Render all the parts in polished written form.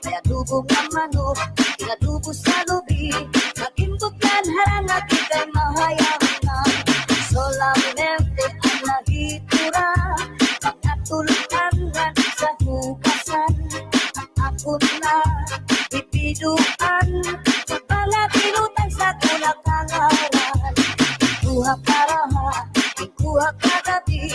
Kaya dubong ang manok, kinadubo sa lubi, magimbog yan harang at ikay ako na ipiduan mga tinutang sa kulak-kangaran. Kuha karaha, kuha kagabi,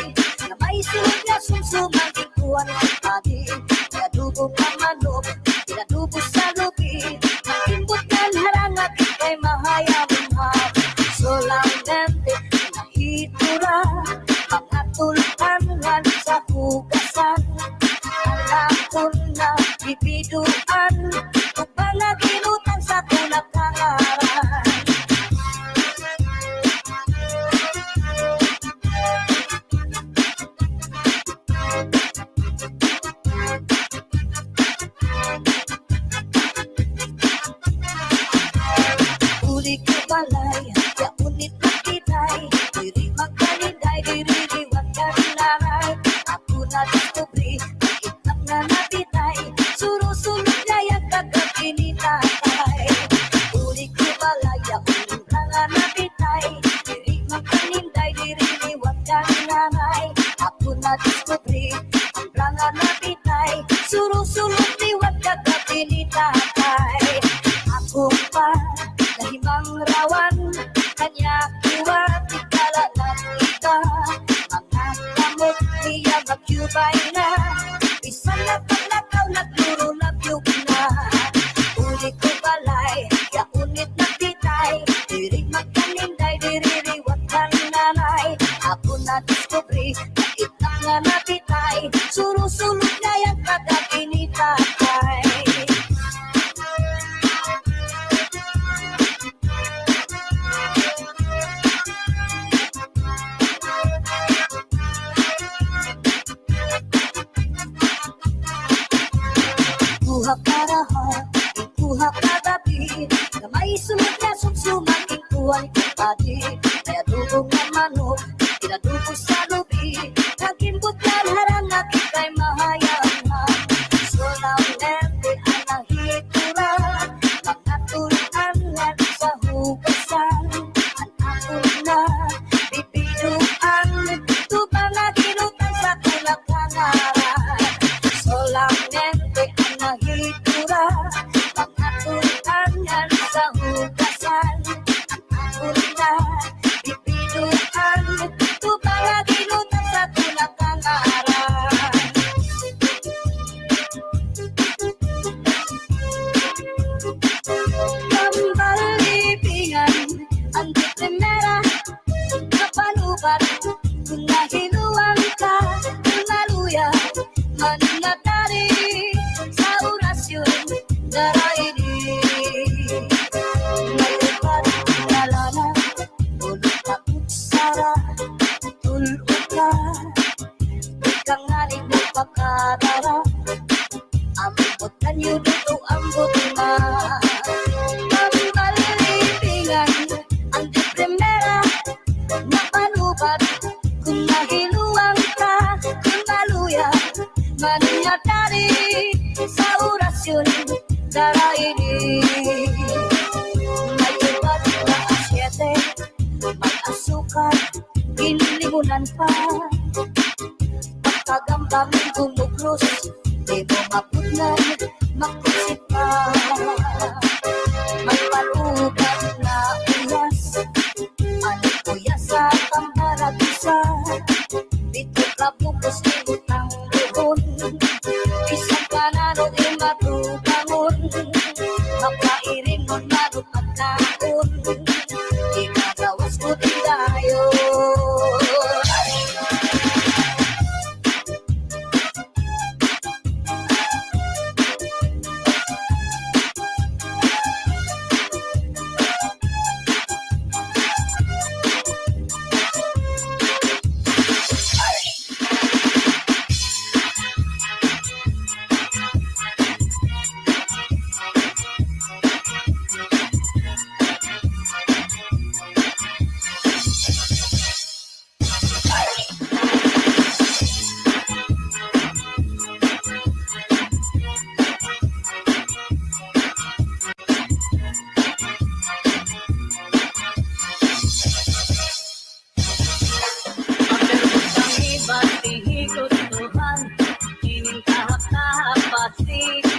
na may silog na sumsuman, kuha ng padi. Pinadubo ka manok, pinadubo sa lubi, makimbot ng harangat, kay mahayamang solamente nahitura, mga tulpangan sa hugasan. Alam ko na bibiduan, upang naginutan sa kulak-kangaran. Uli ko balay, ya unit na kitay, diri magkalinday, diri liwat ka rinanay. Ako na diskubri, itak na nabitay, suro-sulog na yung kagabi ni tatay. Uli ko balay, ya unit na nabitay, diri magkalinday, diri liwat ka rinanay. Ako na diskubri, ang planga nabitay, suro-sulog liwat kagabi ni tatay. Ako pa nahimang rawan, kanya kiwat ikala ng iba. Mga kamot niya magyubay na, isa na paglakaw nagluro labyog na. Uli ko balay, ya unit na pitay, diri magkaninday, diri riwat ka nanay. Ako na diskubri, na itak nga napitay, suro-sulog na yung kagabi ni tatay. Kuha karaha, kuha kagabi, na may sunod na sumsuman, kuha ni kapadi. Kaya dugong na manok, pinadugo sa lubi, nagimbot na harangat, kay mahayamang solamente ang nahitura, mga tulangan sa hugasan. Ang ako na bibiduan, tubang na ginutan sa kulak-kangaran. Solamente ang nahitura, mga tulangan sa hugasan. Ang ako na bibiduan, tubang na ginutan sa kulak-kangaran. Pambalibingan, ang di primera, kapanubat, kung nahiluan ka, maluya, mananatari sa orasyon, daraini. Nalipat, nalana, ulit na kutsara, tulog ka, ikang ngaling magpakadara, ambot kanyo dito, ambot na. Pambalibingan, ang di primera, napanubat, kung nahiluan ka, kung maluya, mananatari sa orasyon, daraini. May iba't na asyete, may asukar, ginilimunan pa. Pagkagambangin gumugros, di mo mapudnan, makusip pa. May palugan na uyas, ano kuya sa pambaragisa. Dito ka bukos ni butang buhon, isang panano di matubangon. Makairin mo marupag kaon, ikagawas ko din tayo.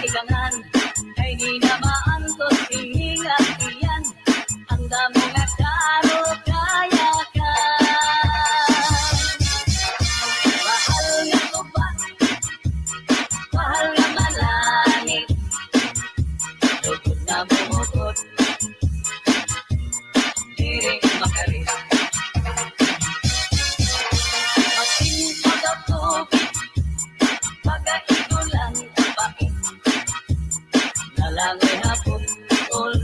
ikangan kay di na maantos hihingat iyan ang damo nga karo kaya ka mahal nga tuba mahal nga malangit lugod na bumukod diri makarit magpintag ang tubig pagkaigulan kapait nalangoy hapon tol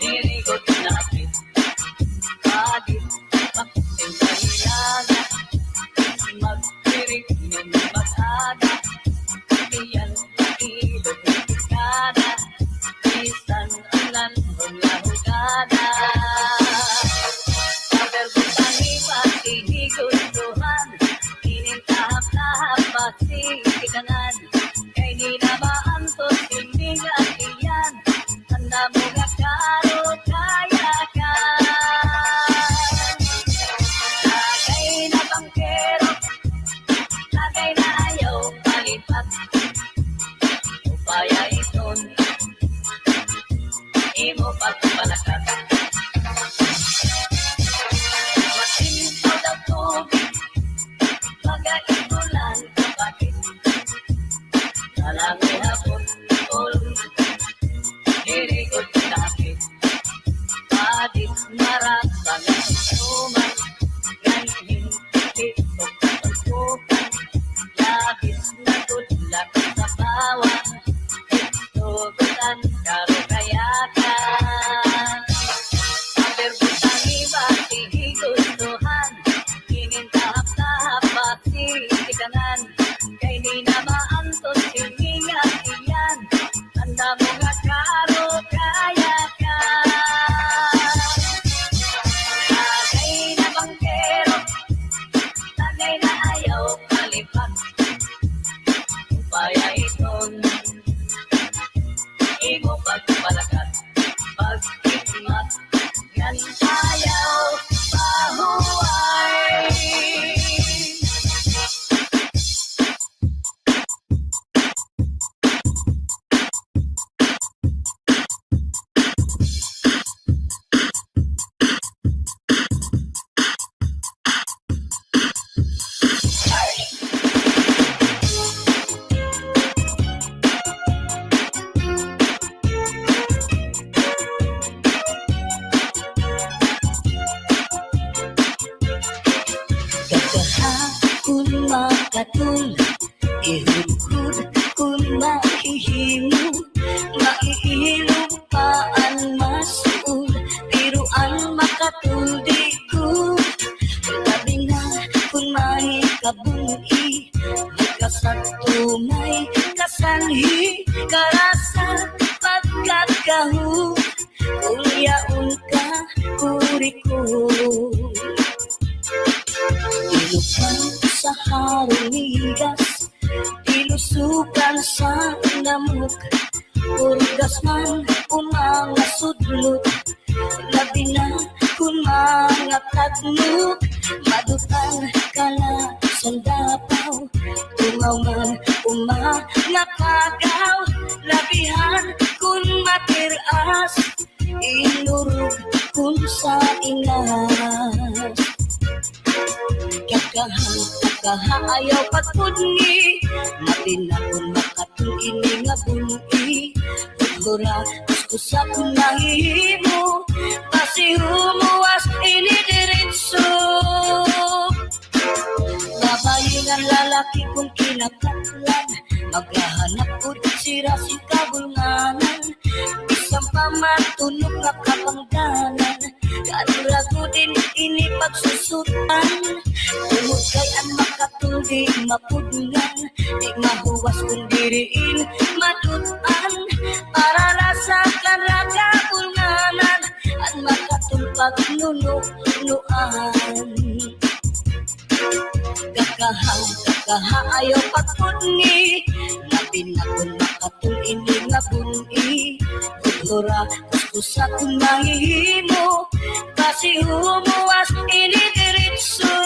diri ko tinapit padit pakusin sa hilaga magpirik ng mag-aga iyan ilog ng piskada isan ang lanhon nga hugada kaberbutan ipati higustuhan inintahap-tahap pati ikangan kay di na maantos himigat iyan handa mo nga karo kaya ka tagay na bangkero tagay na ayaw palipat upaya iton imo pagpalakat masintaw daw tubig pagkaigulan kapatid nalangoy hapon tol diri ko tinapit padit marap bagang suman ganhin tipit o katulpukan labis na tudlak sa bawang tugutan karo kayakan kaberbutan ibati higustuhan inintahap-tahap pati ikanan kay di na maantos hihingat iyan handa mo nga karo kaya ka tagay na bangkero tagay na ayaw palipat upaya iton imo pagpalakat pag-ikmat yan ayaw pahuway kagahapon makatul ihudhud kun mahihimo maiilog pa ang masul pero ang makatuldi ko labi na kun mahikabungi magkasatumay kasanhi karasa pagkakahu kulyaon ka kuriko ilupan sa harunigas ilusukan sa namuk urgas man umanga sudlot labi na kung mga tagmuk madutan kala sandapaw tumaw man umanga kagaw labihan kung matiras inurog kung sa inas kakahaayaw pagpudni matinakon makatong ini nga buni Dora kuskusa kung nahihimo kasi humuwas ini diretso babayin ang lalaki kung kinakatlan maghahanap ko sira si kabulnganan isang pamatunog na kapangganan kanurago din ini pagsusutan umod kay ang makatundi mapudngan di mahuwas kung diriin matutan para rasa karaga bulnganan at makatumpag nunuan kakahaayaw pagpudni napinakon makatong ini nga buni Dora kuskusa kung nahihimo kasi humuwas ini diretso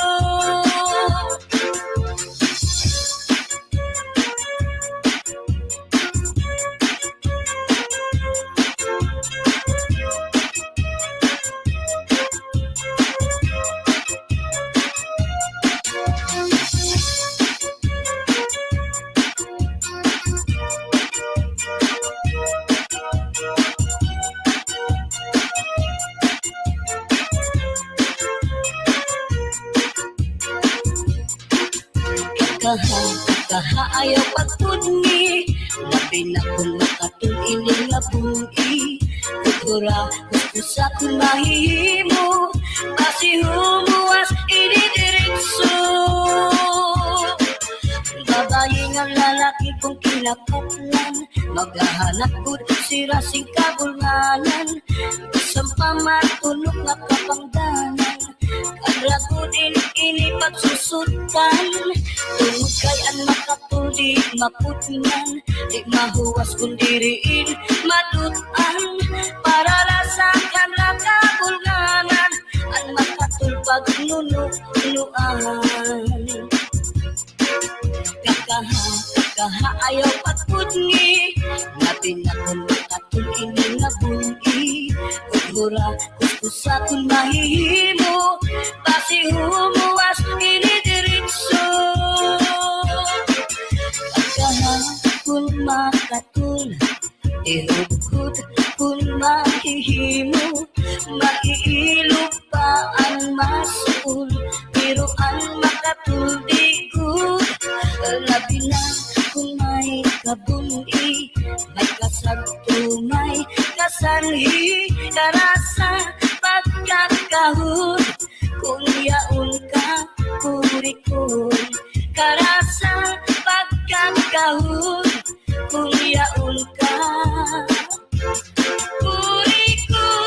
Kaha ayaw pagtudni, labi na kung makatun ini nga bungi. Kutura, kusa kung mahihimo, pasi humuwas ini diretso. Babae nga lalaki kong kinakaplan, maghahanap ko si rasing kabulnganan. Isang pamatunok nga kapangdanan, kadrago din ini pagsusutan. Tungod kay ang makatuli maputnan, di mahuwas kung diriin madutan. Para rasakan na kabulnganan, ang makatulpag nunuan. Kaha ayaw patpudngi, natin na kung makatun ini nga bungi. Kutura, kuskusa kung mahihimo, pasi humuwas ini diretso. Kaha kung makatun, ihugod kung mahihimo, maiilog pa ang masul, pero ang makatuldigod. Labi na kung may kabungi, may kasagto, may kasanhi, karasa, pagkakahod, kung yaon ka, kurikon. Karasa, pagkakahod, kung yaon ka, kurikon.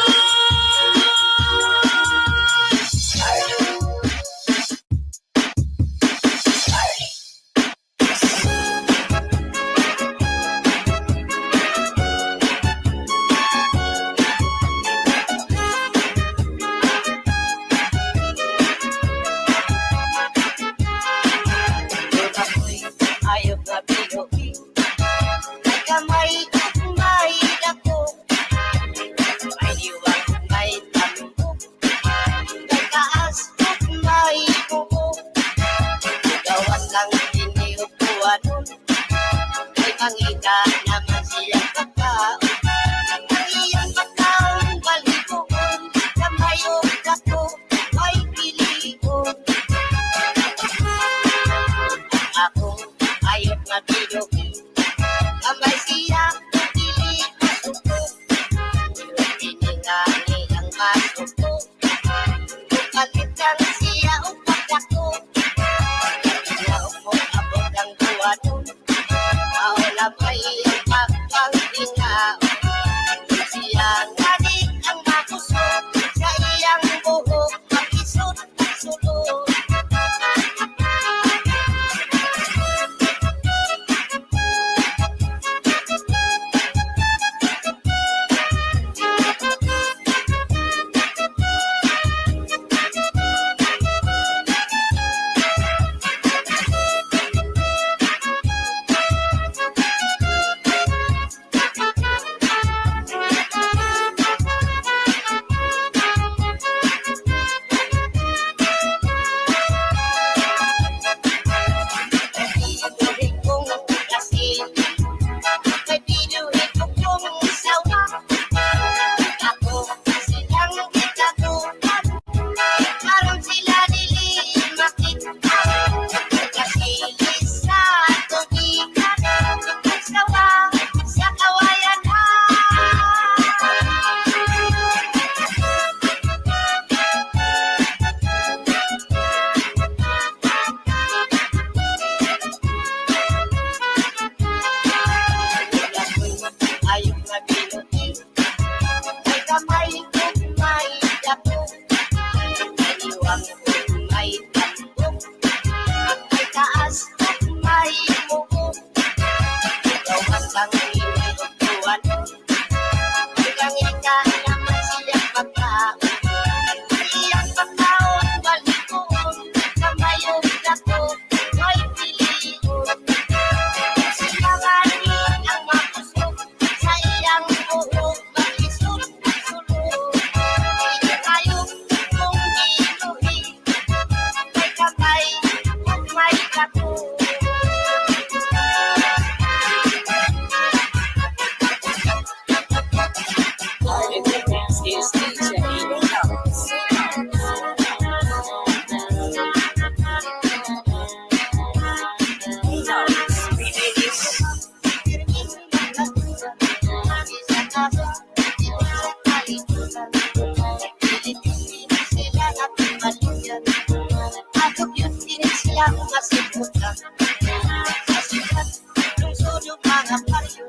mga paryo,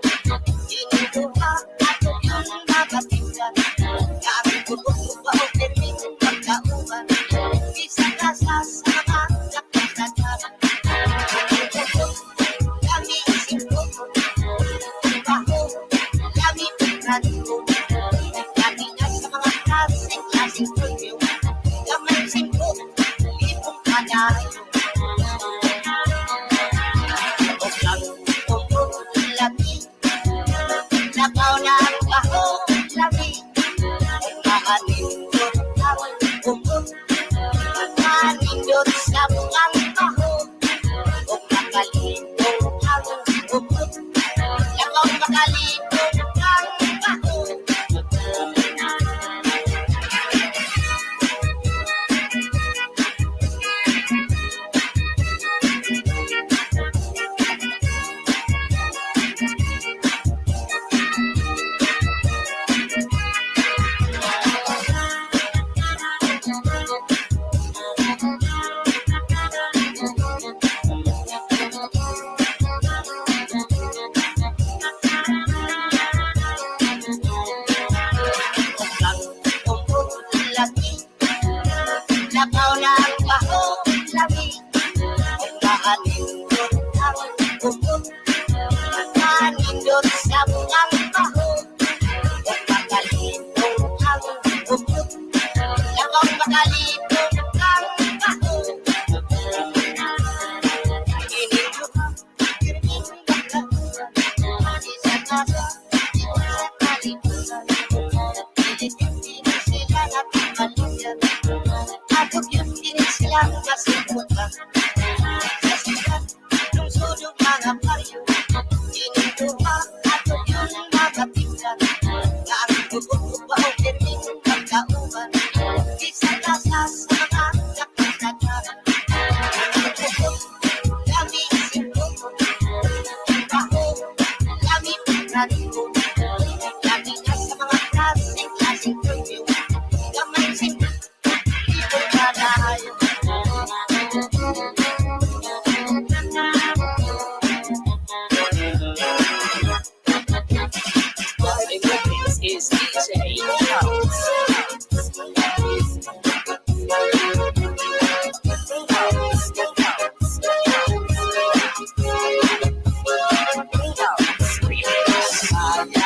inuduha ato yung mga tinggan. Gamit ko ba o permit pagkauban, isa ka sa mga nakasadaran. Kami isipko, baho, kami pagkano, kami na sa mga klaseng paryo, kamay simpo, ipong kanayo. Nakaw na ang baho, labi, makanindot ang bumot, makanindot sa buang baho, o makalindot ang bumot, nakaw makalindot ang baho. Nakaw na ang baho, labi, makanindot ang bumot, makanindot sa buang baho, o makalindot ang bumot, nakaw makalindot ang baho. Inindot ang kirming bakla, isa kasa, isa kalimutan, hindi sila napakalugyan. Ato yun din silang masimutan. Sa sikat, lungsod yung mga paryo, inuduha ato yun mga tinggan. Gamit ko ba o permit pagkauban, isa kasa sa mga nakasadaran. Kami isipko, baho, kami pagkano, kami na sa mga klaseng paryo, kamay simpo, ipong kanayo. This is DJ House. Remix.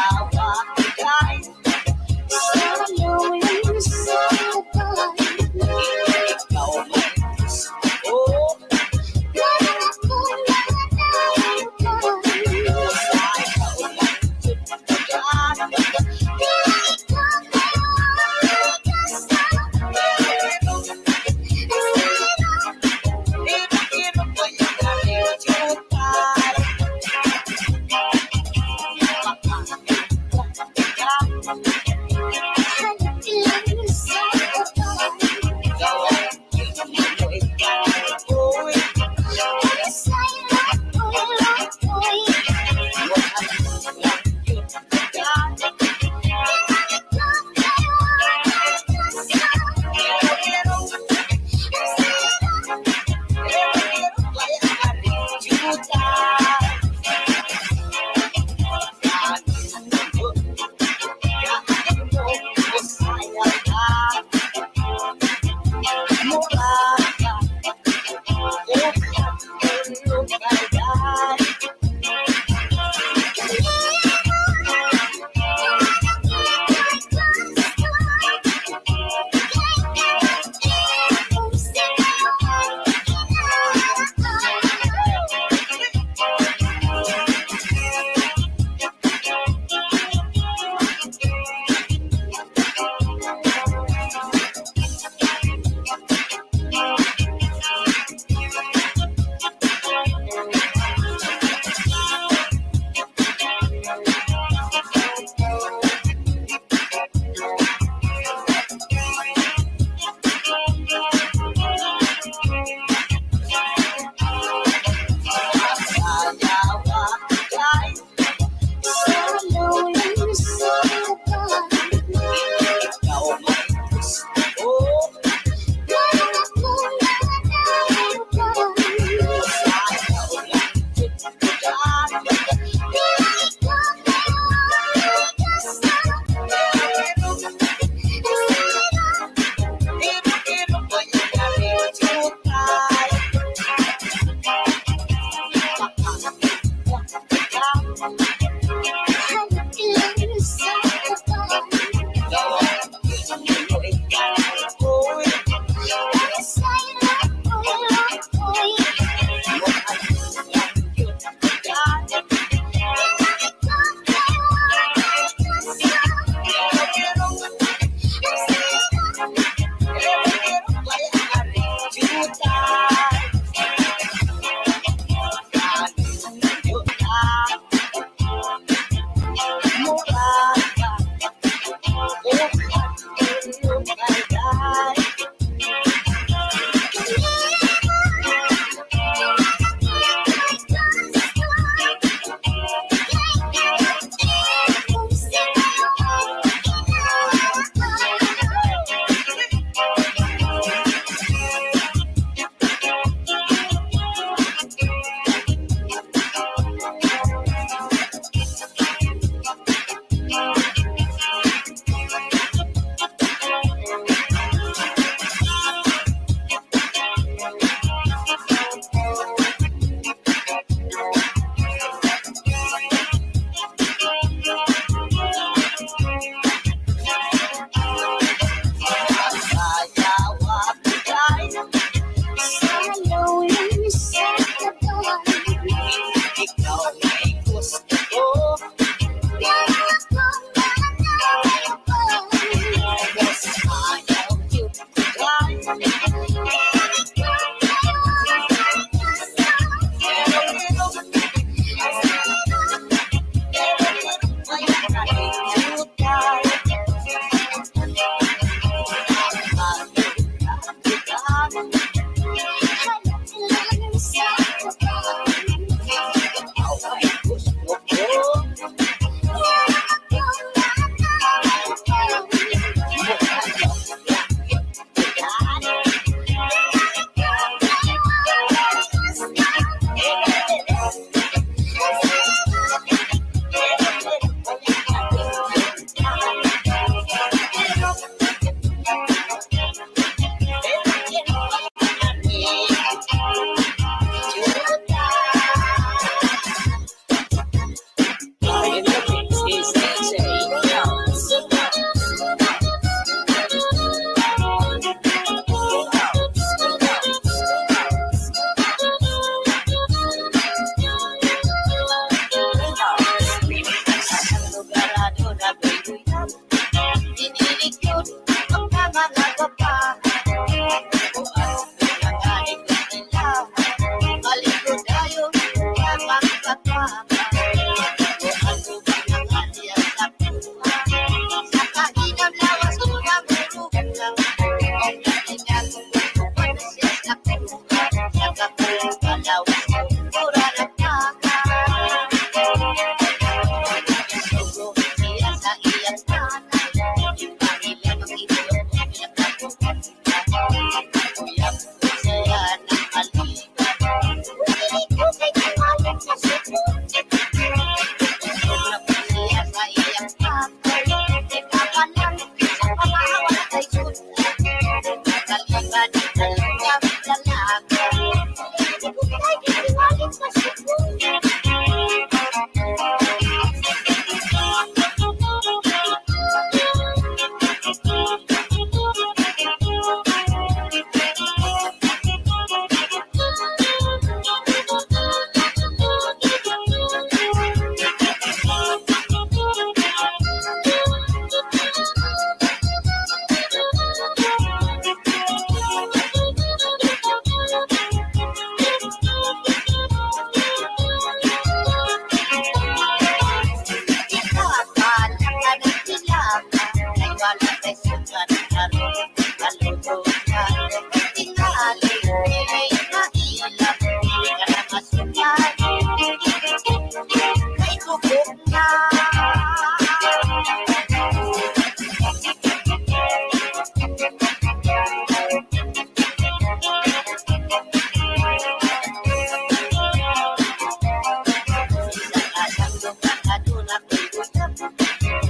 ako'y usap.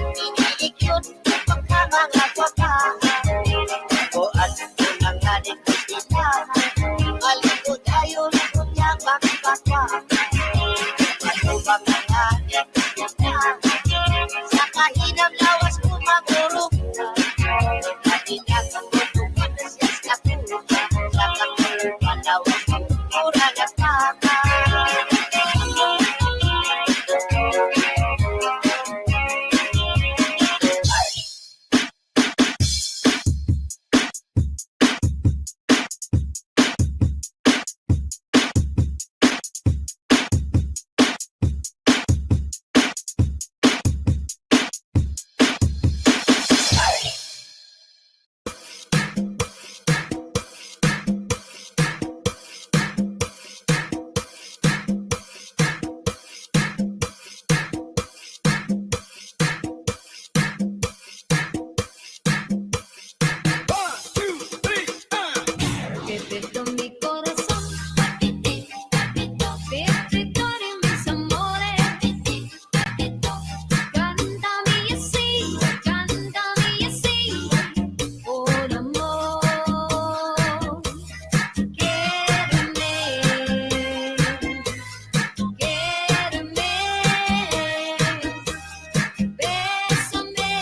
Iniikot ang mga papa. O at unang nanin ko kita. Malikod tayo na kunyang bakbakwa. Ano bang nanganin ko kita? Sa kahinang lawas ko magurog. Katinag ang kutukan na siya sa kuha. Sa kakulupan lawas ko mura na paka. Pepito mi corazón, Pepito de mis amores, cántame así, por amor, quiéreme, bésame,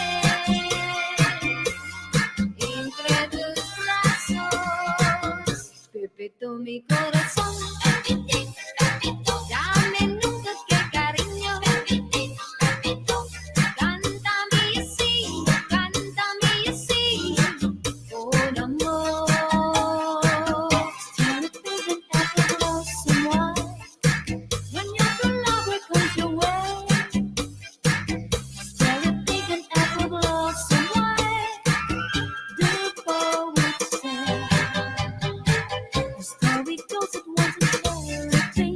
entre tus brazos, Pepito mi corazón, dame nunca que cariño, cántame así, por amor. Tell the feeling that you lost someone when your true love comes your way. Tell the feeling that you lost someone. Do forward say. The story goes it wasn't charity.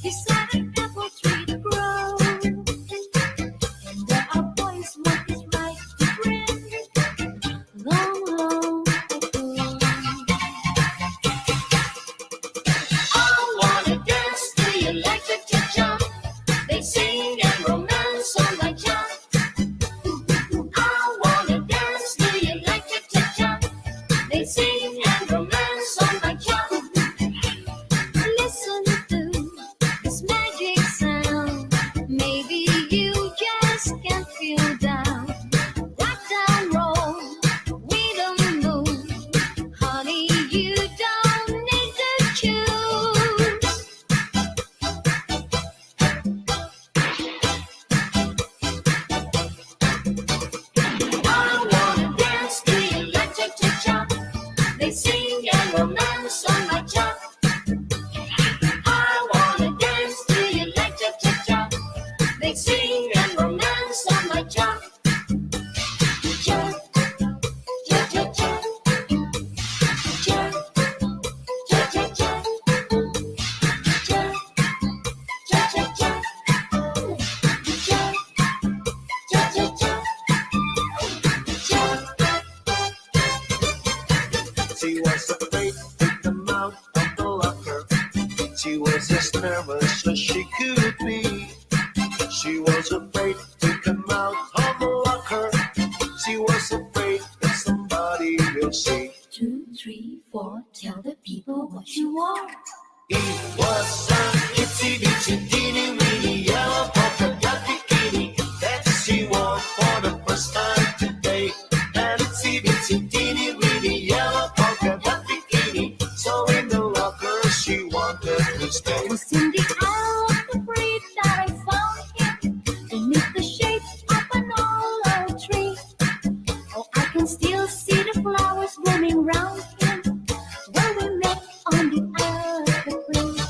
He said an apple tree to grow, and there are boys what is right to bring. Long, long ago. I wanna dance to you like the cha-cha. They sing and romance on my jump. I wanna dance to you like the cha-cha. They sing and romance on my jump. Listen to this magic sound. Maybe you just can't feel down. Rock down, roll with the moon. Honey, you don't need to choose. I wanna dance to you like cha-cha-cha. They sing and romance on my jump. I wanna dance to you like cha-cha-cha. They sing and romance on my jump. Jump, cha-cha-cha. Jump, cha-cha-cha. Jump, cha-cha-cha. Jump, cha-cha-cha. Jump. She was afraid to come out of the locker. She was as nervous as she could be. She was afraid to come out of the locker. She was afraid that somebody will see. 2, 3, 4, tell the people what you are. It was an itsy bitsy teeny weeny yellow polka dot bikini that she wore for the first time today. An itsy bitsy teeny weeny yellow polka dot bikini. So in the locker she wanted to stay. It was in the hour of the breeze that I found him beneath the shade of an olive tree. Oh, I can still see the flowers blooming round him where we met on the other bridge.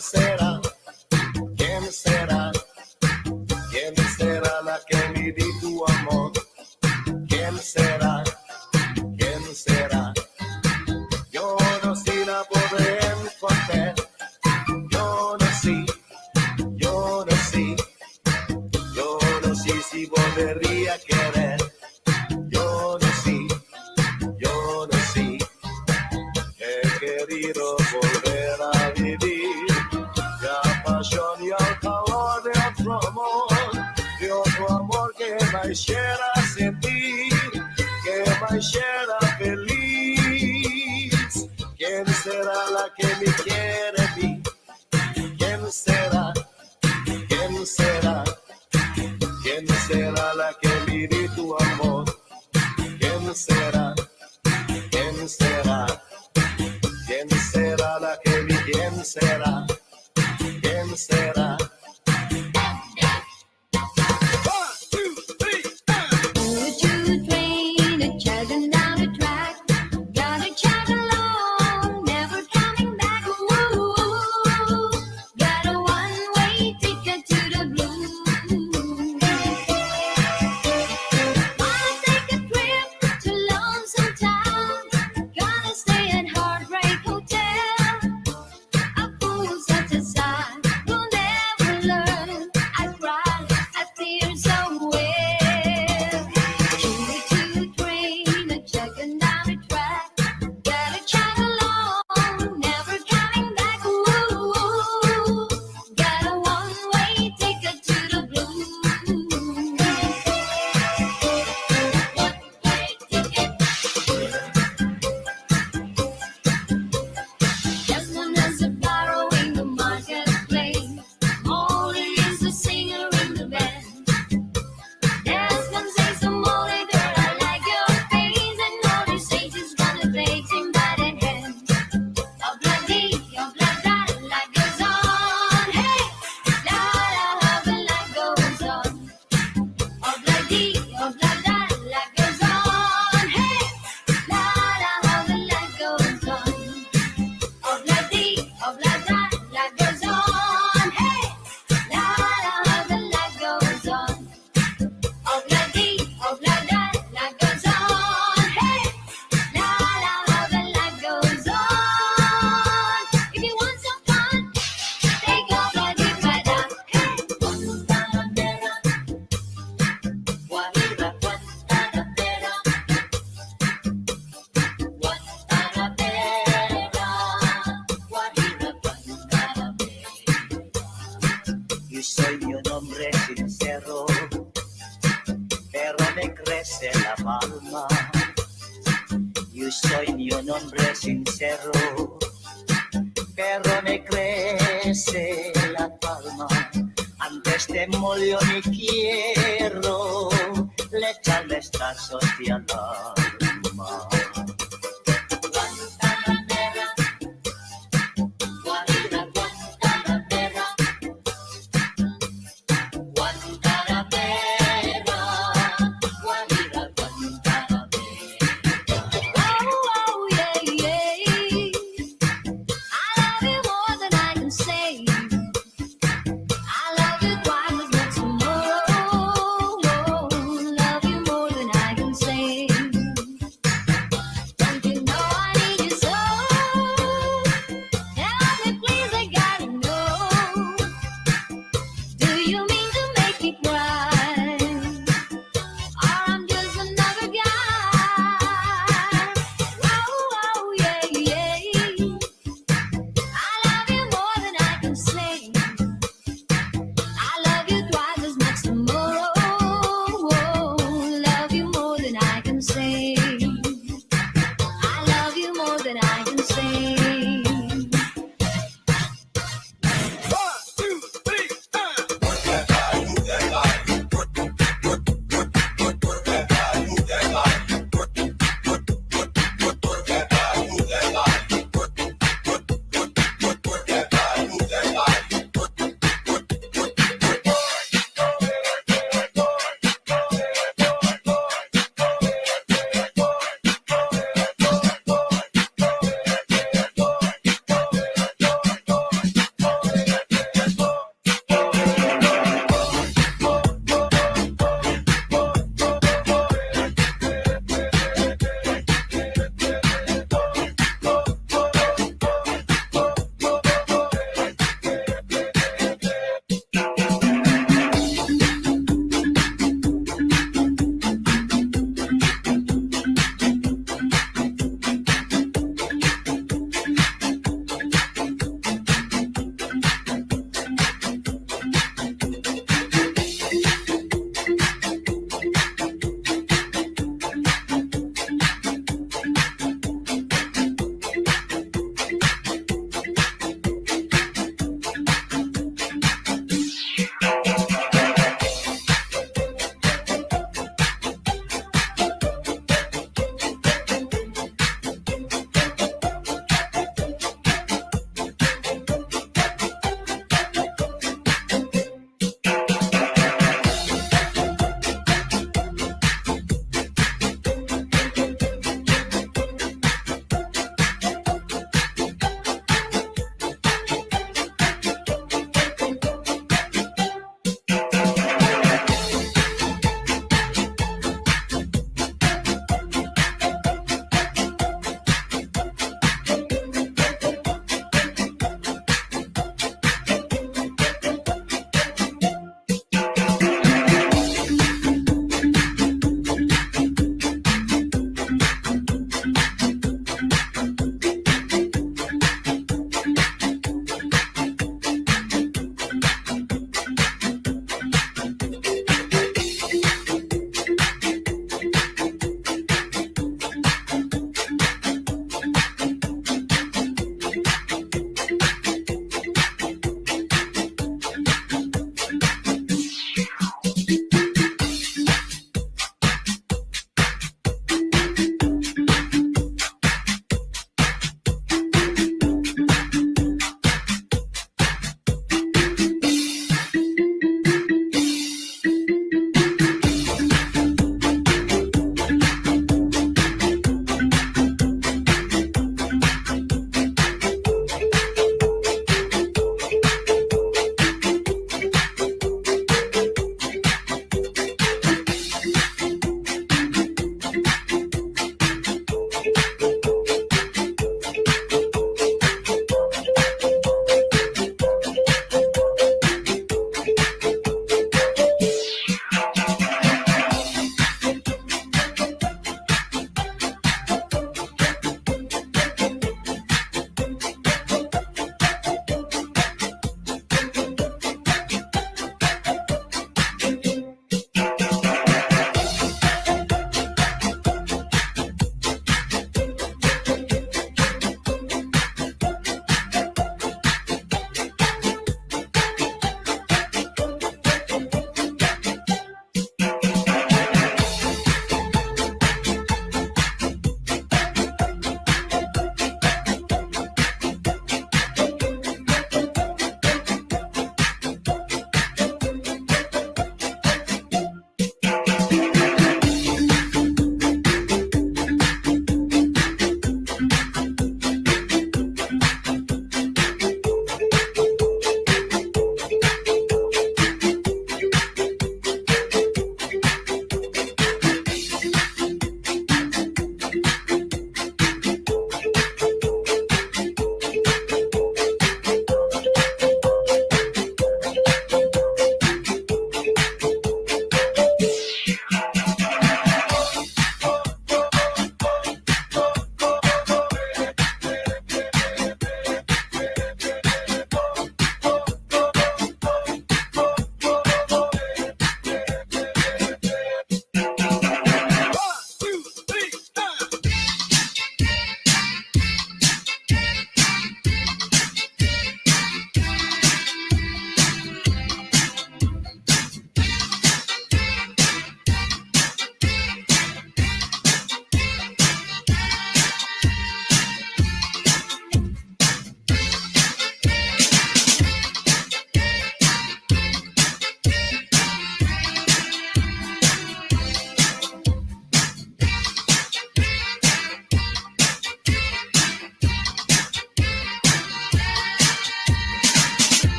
será? ¿Quién será? ¿Quién será la que me di tu amor? ¿Quién será? ¿Quién será? Yo no sé la podré encontrar. Yo no sé, yo no sé, yo no sé si volvería a querer. Yo no sé, yo no sé. He querido volver a vivir la pasión y el calor de otro amor que me hiciera sentir, que me hiciera feliz. ¿Quién será la que me quiere a mí? ¿Quién será? ¿Quién será? ¿Quién será la que me di tu amor? ¿Quién será? ¿Quién será? ¿Quién será la que me quién será? ¿Quién será? Choo-choo train a chugging down the track, gotta chug along, never coming back. Ooh, got a one-way ticket to the blues. Wanna take a trip to Lonesome Town, gonna stay at Heartbreak Hotel. A fool such a sight will never learn. I cried, I feel so well. Choo-choo train a chugging down the track, gotta chug along, never coming back. Ooh, got a one-way ticket to the blues. One-way ticket. Just one as a borrow in the marketplace, only is a singer in the band. There's one says some only girl, I like your face, and all he says is gonna take him by the hand. Oh bloody, life goes on. Hey, la la, the life goes on. Oh bloody, life goes on. Hey, la la, the life goes on. Oh bloody, life goes on. Hey, la la, the life goes on. Oh bloody, life goes on. Hey, la la, the life goes on. If you want some fun, take a bloody bada. Hey, Guantanamera, Guajira, Guantanamera, Guajira, Guantanamera. Yo soy un hombre sincero, pero me crece la palma. Yo soy un hombre sincero, pero me crece la palma. Antes te molió ni quiero le echarle estas hostias al alma. Guantanamera, Guajira, Guantanamera, Guantanamera, Guajira, Guantanamera. Oh, yeah, yeah. I love you more than I can say. I love you twice as much tomorrow. Love you more than I can say.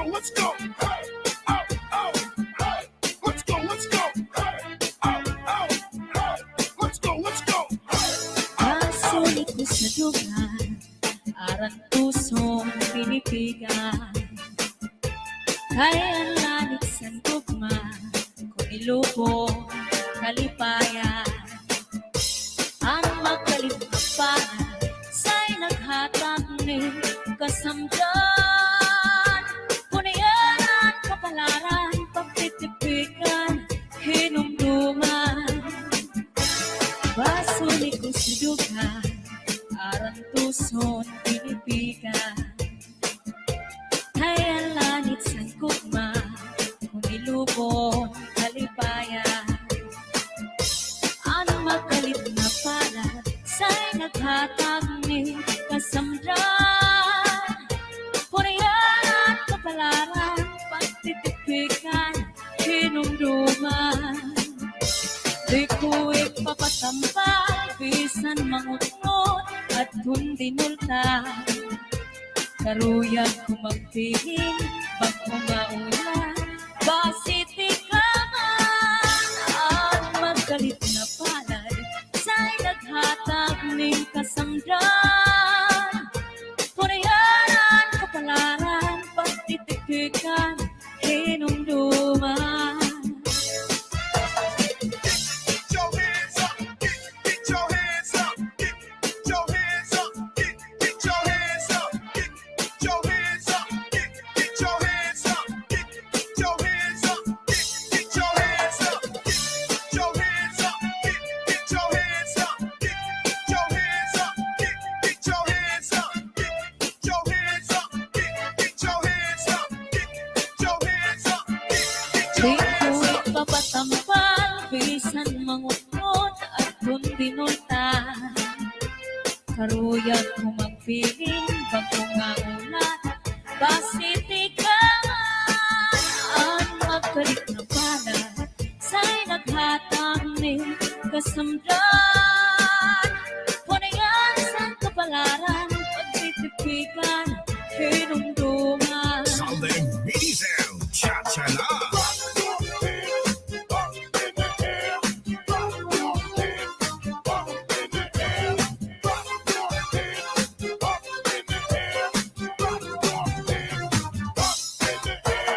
go, let's go. Hey, oh, oh, hey. Let's go, let's go. Hey, oh, oh, hey. Let's go, let's go. Nasulit ko sa dugan, arang pusong pinipigan. Kaya ang langit sa tugma, kung ilubong kalipayan. Ang magkalipapaan, sa'y naghatag ni kasamdan. Punayanan, kapalaran, pagtitipikan, hinumduman. Basulit ko sa dugan, arang tuson pinipigan. Kaya ang langit sa tugma, kung ilubong kalipayan. Ang magalit na palad, sa'y naghatag ni kasamdan. Punayanan, kapalaran, pagtitipikan, hinumduman. Di ko ipapatampal, bisan mangunot at kundi multa. Karuyag ko magpilin, pag kumaulan, basitikaman. Ang magalit na palad, sa'y naghatag ng kasamdan. Punayanan, kapalaran, pagtitipikan, hinumduman. Get your hands up, get your hands up, get your hands up, get your hands up, get your hands up, get your hands up, get your hands up, get your hands up, get your hands up, get your hands up, get your hands up, get your hands up, get your hands up, get your hands up, get your hands up, Di ko ipapatampal, bisan mangunot at kundi nulta. Karuyag ko magpiling, bago nga ulan, basitikaman. Ang magkalit na palad, sa'y naghatag ni kasamdan. Punayan sa kapalaran, pagtitipikan, hinumduman. Southern Mini Sound, Cha-Cha-La.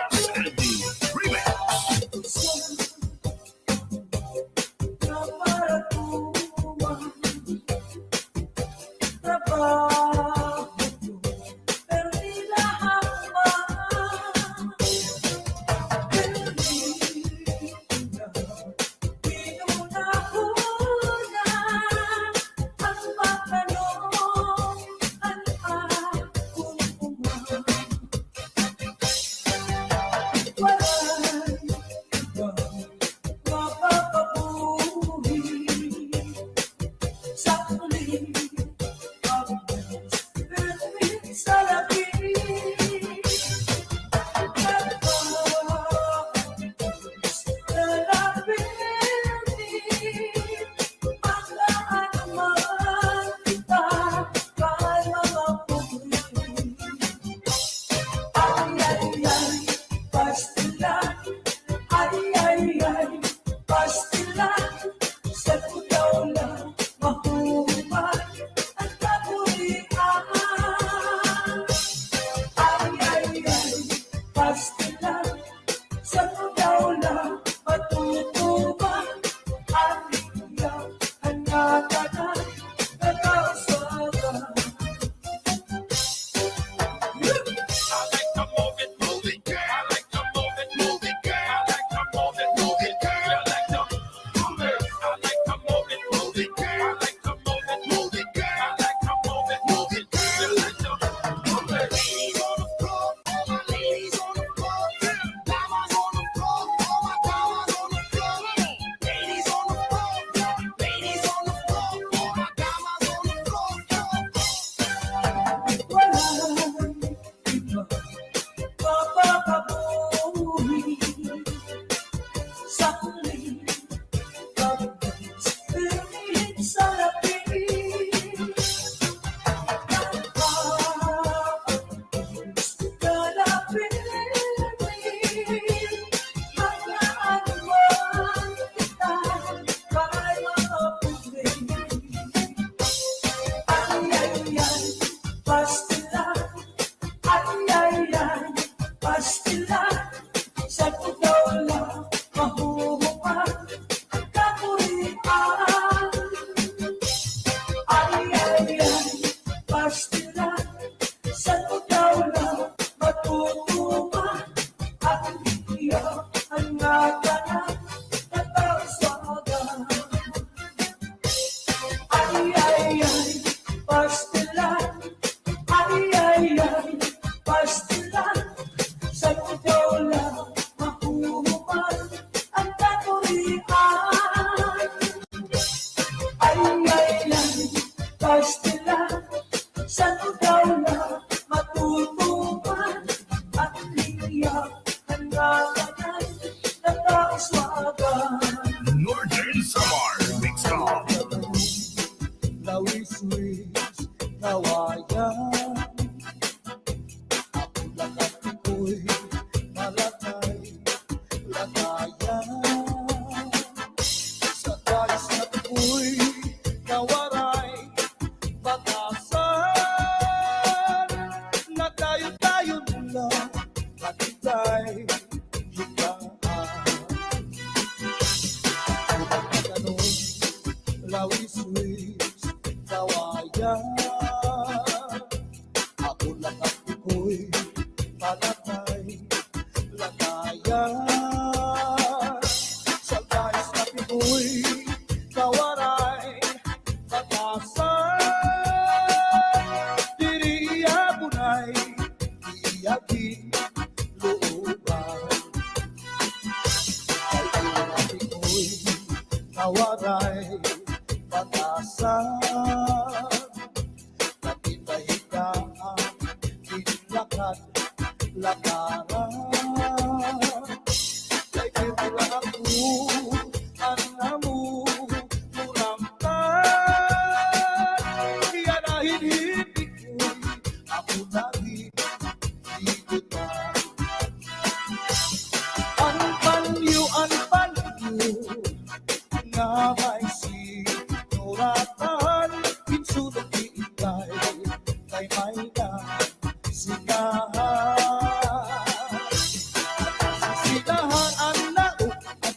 Sandy Remix. pastila sa tugaw mahuhuman ang kapurian. Ay, pastila sa tugaw matutuman at iyo ang naganap na tawsagan. Ay, pastila. Ay, pastila sa tugaw mahuhuman ang kapurian. Ay, pastila sa tugaw matutuman at liyak ang naganap na tawsagan. Northern Samar Mix Up. Lawis-wis, kawayan. Ako lakat ko'y malatay, lagayan. Sa talis na ko'y kawaray, batasan. Na tayo-tayo lang, nakitay, higaan. Lawis-wis, kawayan. Ako lang at iko'y palatay, lagayan. Sa guys na iko'y kawaray, batasan. Diriya bunay, iyagin, looban. Ay at iko'y kawaray, batasan. Nakita-hitaan, tinlakat, lakaran. Kay kaya ako, anamu, muramtan. Iyanahin hindi ko'y ako naging igutan. Anpanyo, nga may sinuratan. Pinsulog iikay, kay may na sinahan. Sinahan ang nao at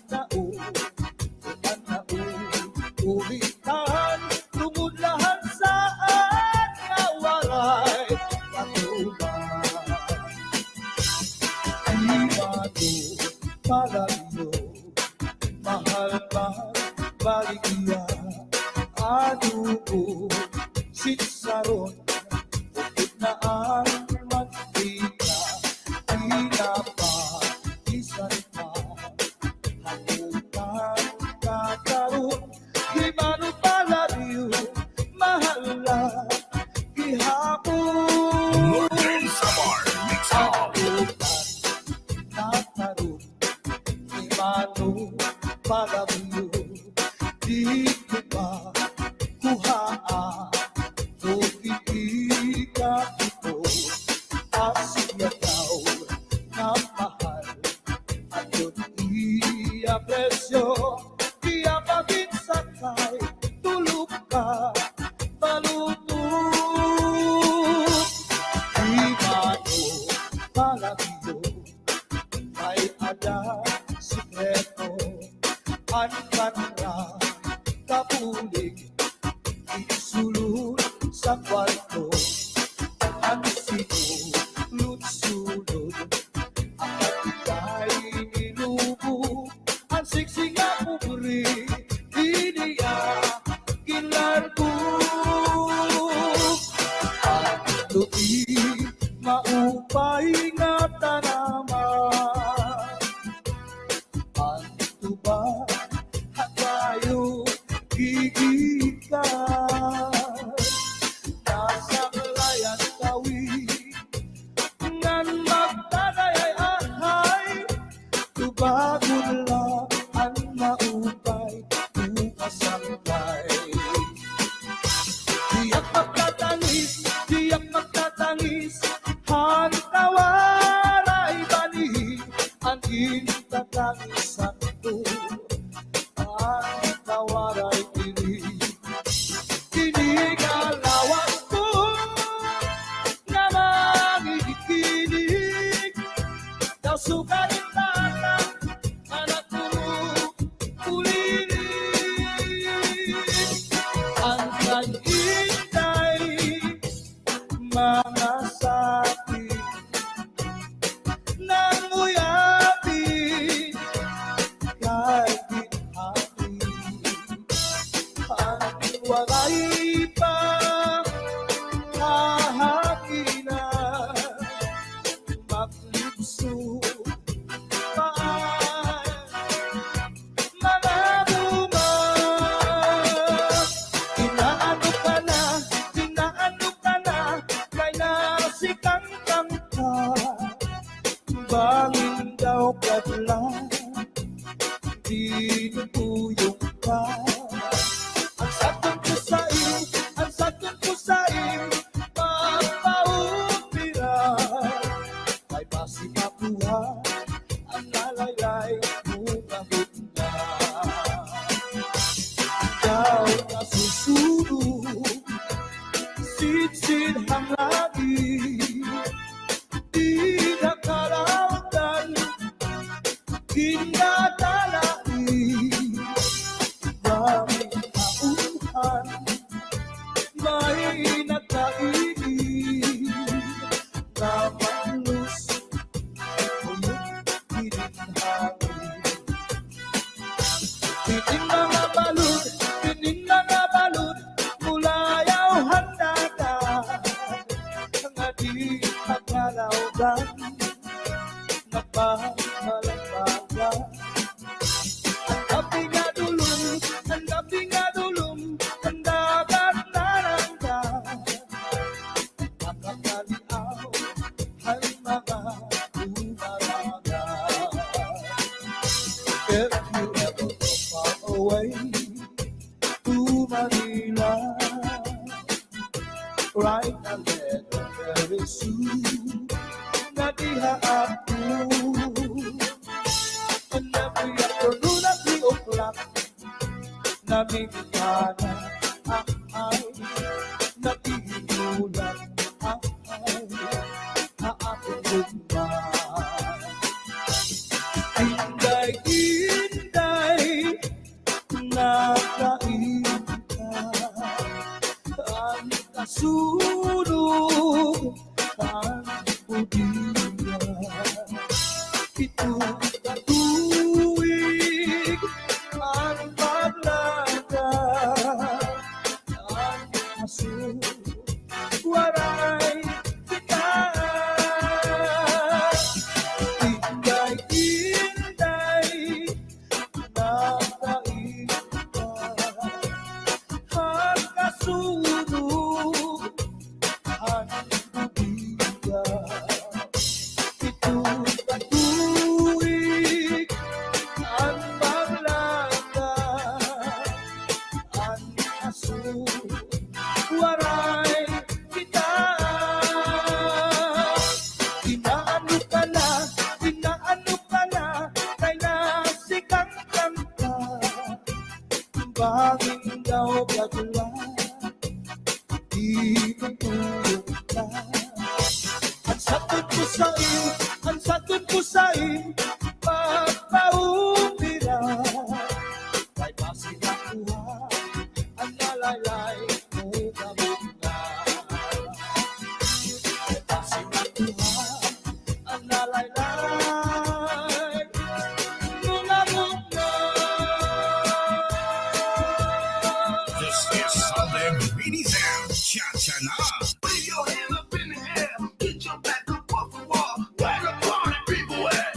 ulitan. Tumudlahan saan kawaray katulan. Imado palayo, mahal baligya. Adugo sitsaron, ukit na ang mantika. Pinapagisan pa, hakutan kakaroon. Gimano palaryo, mahal na gihapon. Northern Samar Mix Up. Hakutan kakaroon, gimano palaryo. Di ko ba kuhaan, tugiigat ito. Asya daw na mahal, at yun i-apresyo. Kaya bakit sakay, tulog ka, malutut. Di mano palagyo, may ada sikreto. Ang kanya kapuling, isulod sa kwarto. Ang sinulod-sulod, ang katikay nilubo. Ang siksi nga pupuri, iniya kinlargo. Ang tuwi, maupay nga tanaman. Ang tuba, tayo gigikan. Nasa kalayan tawi, ngan magtagay-ay. Tubagon lang ang maupay, ukasangkay. Diyak magtatangis, hantawaray bani. Ang intatangisan ko, tawaray diri. Kinigalawan ko na mangikinig. Daw sukarin lahat anak ko ulitin ang kay-itay mga sakit ng uyabi kahit di ang walay pa kahakinan maglipso paan mga buman inaano ka na kay nasikang ka bangin daw kadlang di tutuyong ka ang sakon ko sa iyo mapaupira ay pasikapuha ang lalaylay mungahit na ikaw na susunod sit-sit ang lagi di nakalautan kinadalai daming kauhan may nagkainin na malus o yung pinahangin pining mga balod mulayaw handagan nga di nakalautan napamalambagan ang gabi nga dulong ang dagat na langga nakakaliaw ang mga umaraga if you ever go far away to Manila right now very soon na diha ako and every afternoon at 3 o'clock namigana ay nagiginulan ay aakong gugman inday nakainta ang kasunod ang pudiya ito katuwig ang paglaga ang aso waray kita inday nakainta ang kasunod ang pudiya ito katuwig ang paglaga ang aso waray kita inaano ka na kay nasikang kanta bangin daw bigla di tutulog ka ang sakot ko sa iyo pagpaupira kay pasikapuha ang lalaylay mo kabugna kay pasikapuha ang lalaylay mo kabugna. This is Sunday Mini Sound. Cha-cha na. Wave your hand up in the air. Get your back up off the wall. Where the party people at?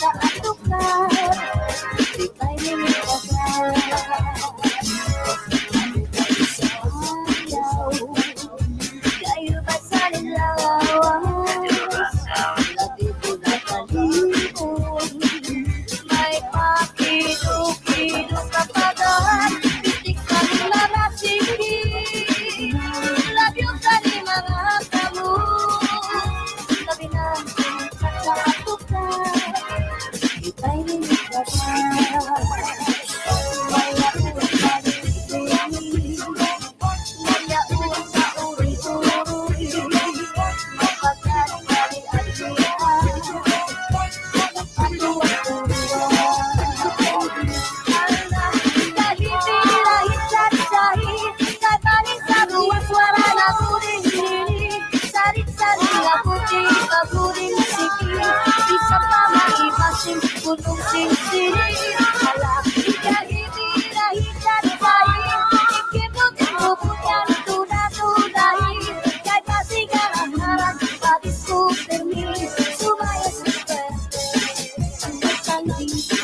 saat tukar di tayo ni kakak kayu basahin lawas lagi pula kalipun may pakiduk-kiduk kapagad titik kanila rasiki labiong tani mga kamu tabi natin sa tukar di tayo ni kakak Gunung sing-sing Alam ikahibirahin dan saing Ikibut-ibut yang tuna-tunahin Kay kasih garang-garang Padisku demi Sumaya super Sang dito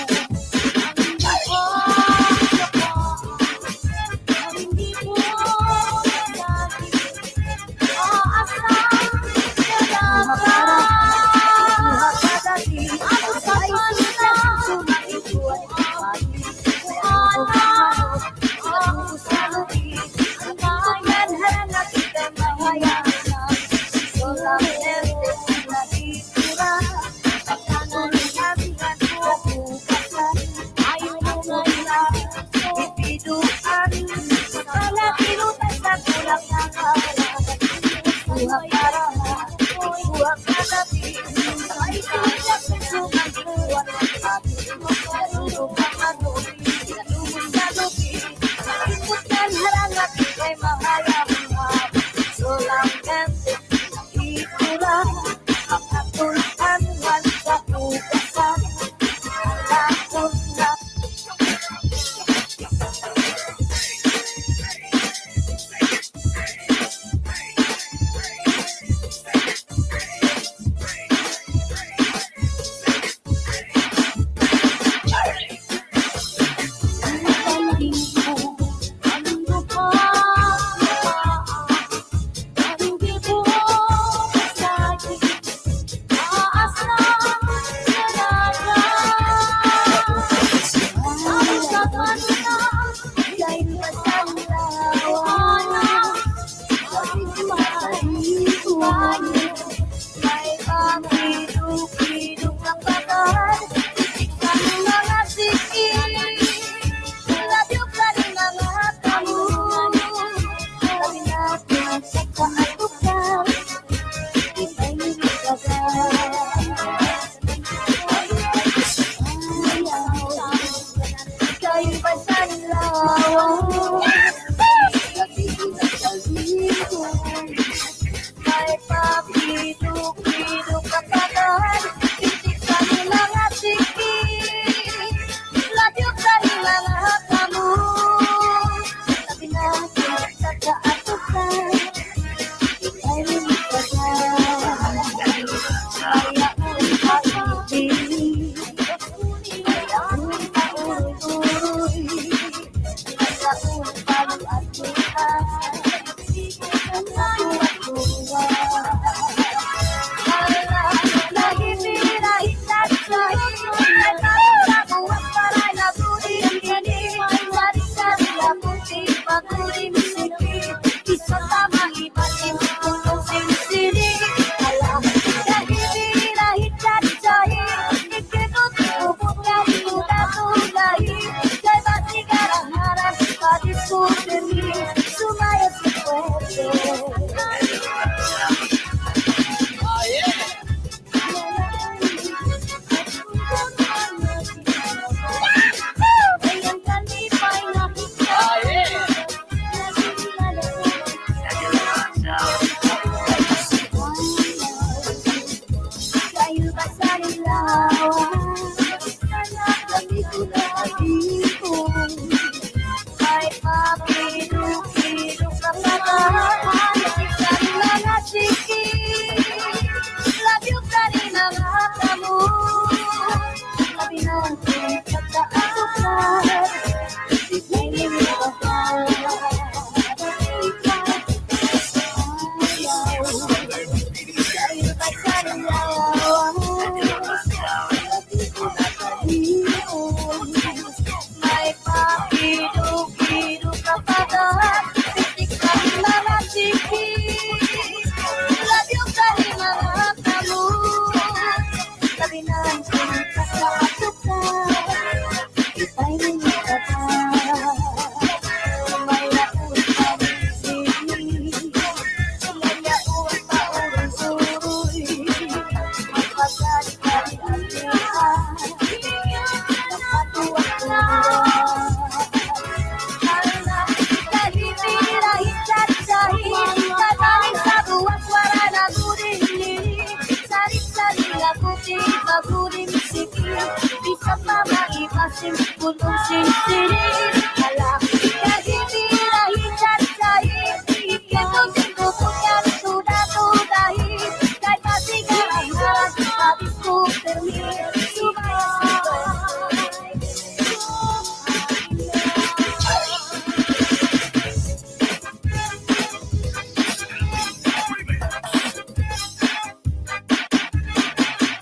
Solang Bisa pa maipasin punong sinsirin. Alam, kahibirahin cari-cari, ikitong singkupungan tuda-tudahin. Kahit masigaran halang, habis ku termin,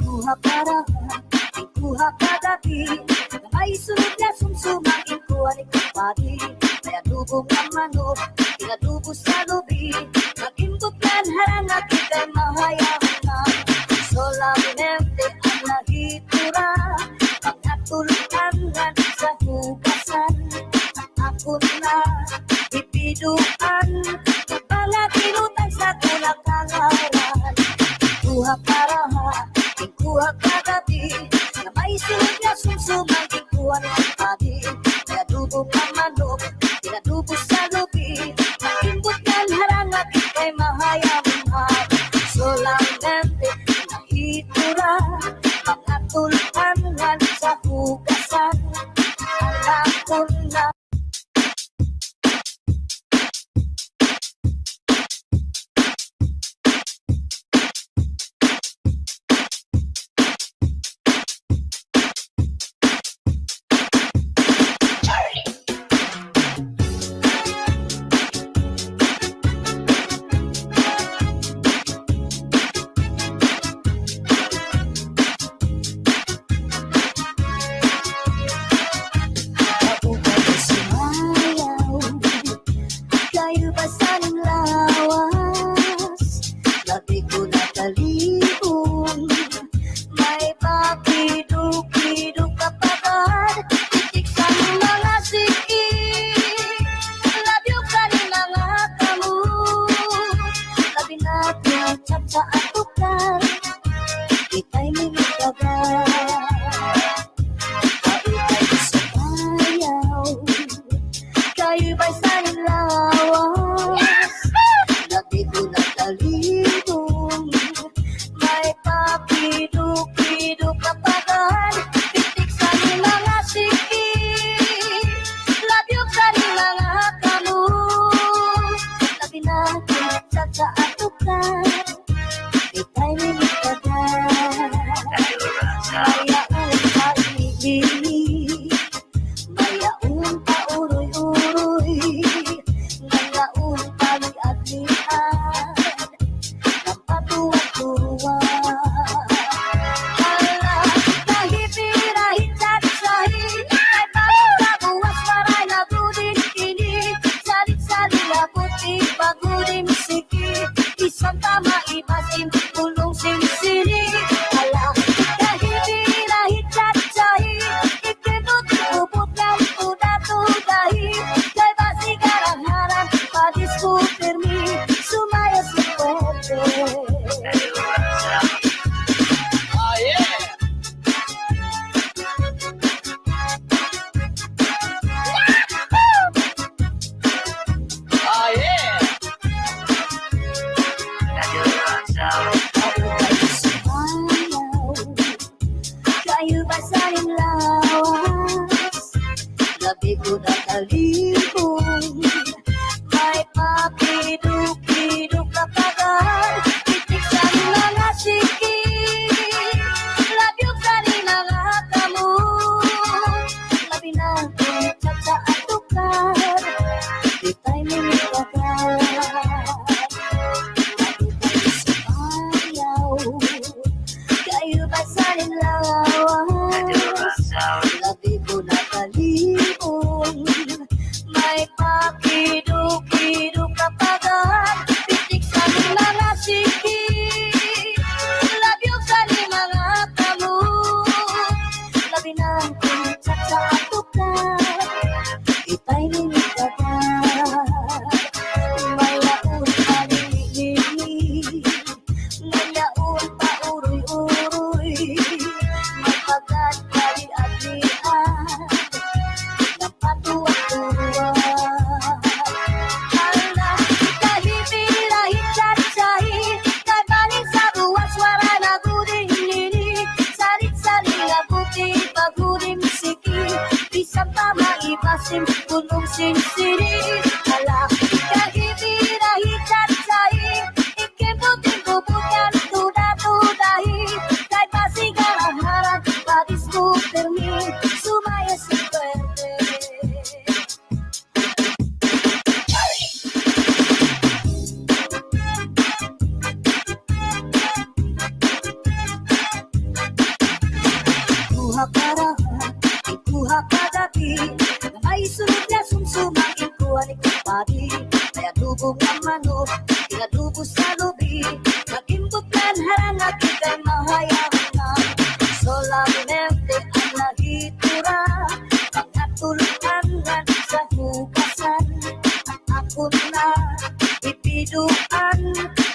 kuha parahan, kuha kagabi, na may sunod na sumsumangin ko aning kapagi. May adubong ang manok, inadubo sa lubi, mag-imbot yan harang at ika'y mahayaman na. Solamente ang nahitura, mga tulutangan sa hugasan. Ako na ipiduan, kapalakinutan sa tulak-kangaran. Kuha parahan, kuha kagabi, na may sunod na sumsumang kuha ng kapagi. May adubong ang manok, inadubo sa lubi, mag-imbot yan harang at ika'y mahayaman. Solamente nahitura, mga tulutangan sa hugasan. Alam ko na kayo ba sa ng lawas? Labi ko nakalibong, may papiduk-piduk kapagad, titik sa mga sikip, labyo ka ni mga kamu, labi natin chat sa atukan, ika'y minitagan. Kayo ba'y sanang lawas? Labi ko nakalibong, may papiduk-piduk kapagad, pitik sa mga sikip, labyo ka ni mga kamu, labi natin chat sa atukan, ika'y minitagan. Mayaon paibig, mayaon pauroy-uroy, ngayaon paliad-liad, ng patuwag-turuan. Ala, kahipirahin cari-cari, ay pagkabuwas maray na budin kini, salit-salit na puti, pagudin misiki, isang tama ipasin, pulong sinisini. Ala, kahipirahin cari-cari, ikitong ubot ng tuda-tudahi, kay basigarang harang, padiskutermi, sumaya si Puerte. Ah, yeah. Ah, yeah. Kayo ba saling lawas? Labi ko nakalibong, may papiduk-piduk kapagad, titik sa mga sikip, labyo ka ni mga kamu, labi natin chat sa atukan, ika'y minitagan. Kayo ba saling lawas? Labi ko nakalibong, ibasim pulong sinsiri Ala kahibirahi cacai Ikem puting bubukan tuda-tudahi Kay pasigaraharan Padisku permi Sumaya seperti Kuha parahan, ikuha kagabi May sunod na sumsumang ikuha ni kapadi May adubong ang manok, inadubo sa lubi Mag-imbutlan harang at ikay mahayang na Solamente ang nahitura Mga tulutangan sa hugasan Ang ako na ipiduan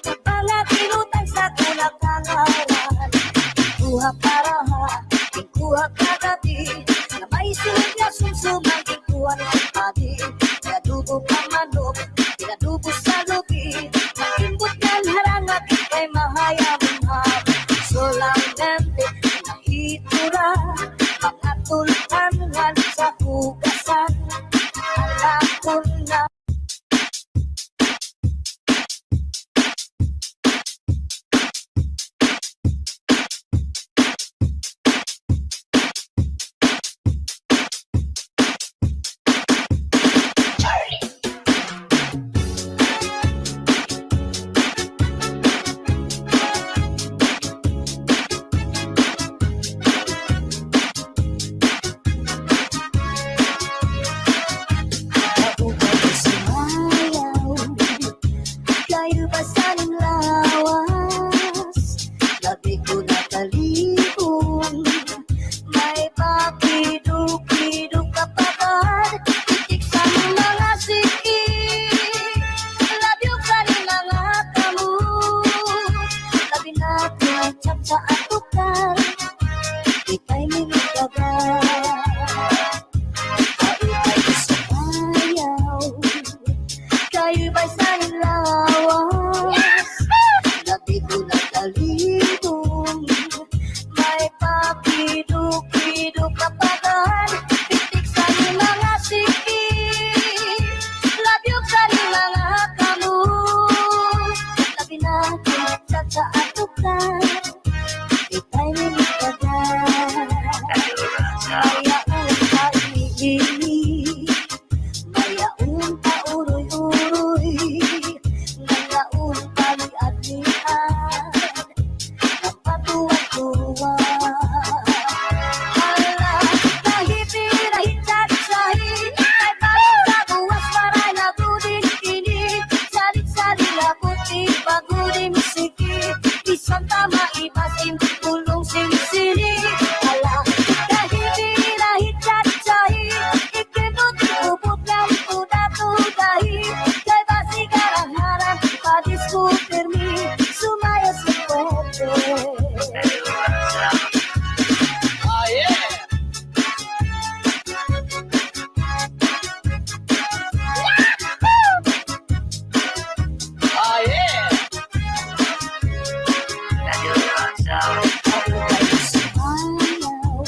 Pagpalakinutan sa kulakangaran Ikuha parahan, ikuha kagabi Na may sunod na sumsumang ikuha ni kapadi May adubong ang manok, inadubo sa lubi Mag-imbutlan harang at ikay mahayang Solamente nahitura Mga tulutangan sa hugasan Alam ko na Ako ba'y sumayaw? Kayo ba saling lawas? Labi ko nakalibong May pakiduk-kiduk kapagad Titik sa mga siki Labyog sa mga kamu Labi natin tsak sa atukal Ika'y minagagal Kayo ba'y saling lawas? Labi ko nakalibong May pakiduk-kiduk kapagad Pitik sa mga siki Labyog sa mga kamu Labi natin tsak sa atukal Ika'y minagagal Mayaon kaibig Mayaon pa uroy-uroy Ngayaon pali-adlian Napatuwa-tuwa Hala, kahit-hirahit chat-sahi Ay parang sa buwas maray na buding kinig Salit-sali na puti, pagudi misiki Isang tama ibasim, pulong sinsini Hala, kahit-hirahit chat-sahi Ikimut-ikubut ng tuda-tudahi Kay pasigaraharan, padisku permi Sumaya seperti Ah, yeah. Ah, yeah. Ako ba'y sumayaw?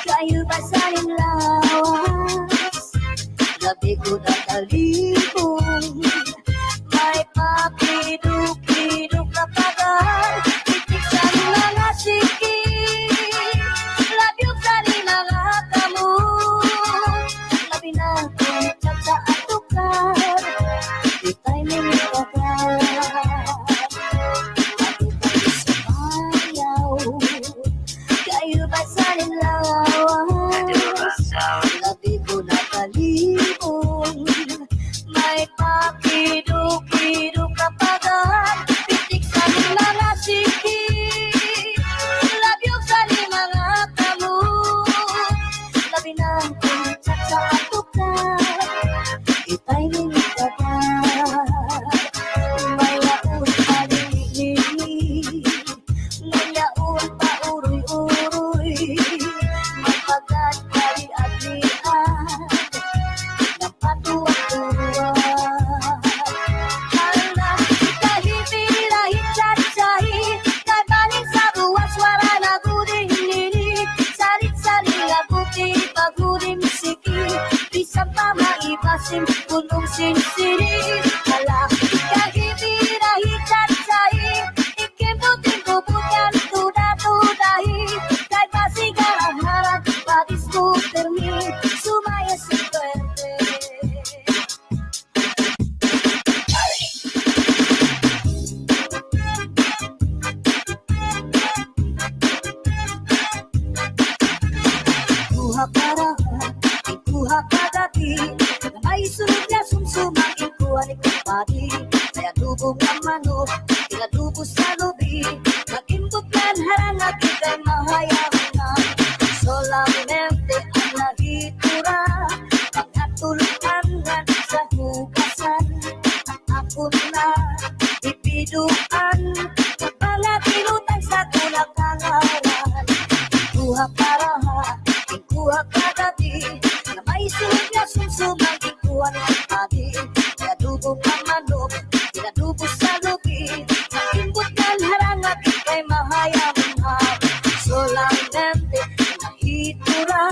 Kayo ba saling lawas? Labi ko nakalibong May pakiduk-kiduk kapagad Titik sa mga siki Labyog sa mga kamu Labi natin tsak sa atukal Ika'y minagagal Ako ba'y sumayaw? Kayo ba saling lawas? Labi ko nakalibong May pakiduk-kiduk kapagad Pitik sa mga siki Labyog sa mga kamu Labi natin tsak sa atukal Ika'y minagagal Mayaon pali-linig Ngayaon pa uroy-uroy Mapagat kali-adlian Napatuwa-tuwa Hala, kahit-hirahit chat-sahi Kay paling sa buwas wala na guding ninig Salit-sali na puti, pagudi misiki ibasim pulong sinisiri. Hala, kahibirahi cacahi, ikimbutin kubukan tuda-tudahi. Kay pasigarang harap, patis termi, sumaya si suerte. Kuha parahan, ikuha kadati, na may sunod niya sumsumang ikuha ni kapati. Kaya dubong ng manok, iladubo sa lubi, nakimbuklan harang at ikay mahayang na. Solamente ang nahitura, mga tulutan sa hugasan. Ako na ipiduan, mga tinutang sa tulak-angaran. Kuha paraha, ikuha kadati, na may sunod niya sumsumang ikuha ni kapati. Kaya dubong ng manok, iladubo sa lubi, nakimbuklan harang at ikay mahayang na. Solamente nahitura,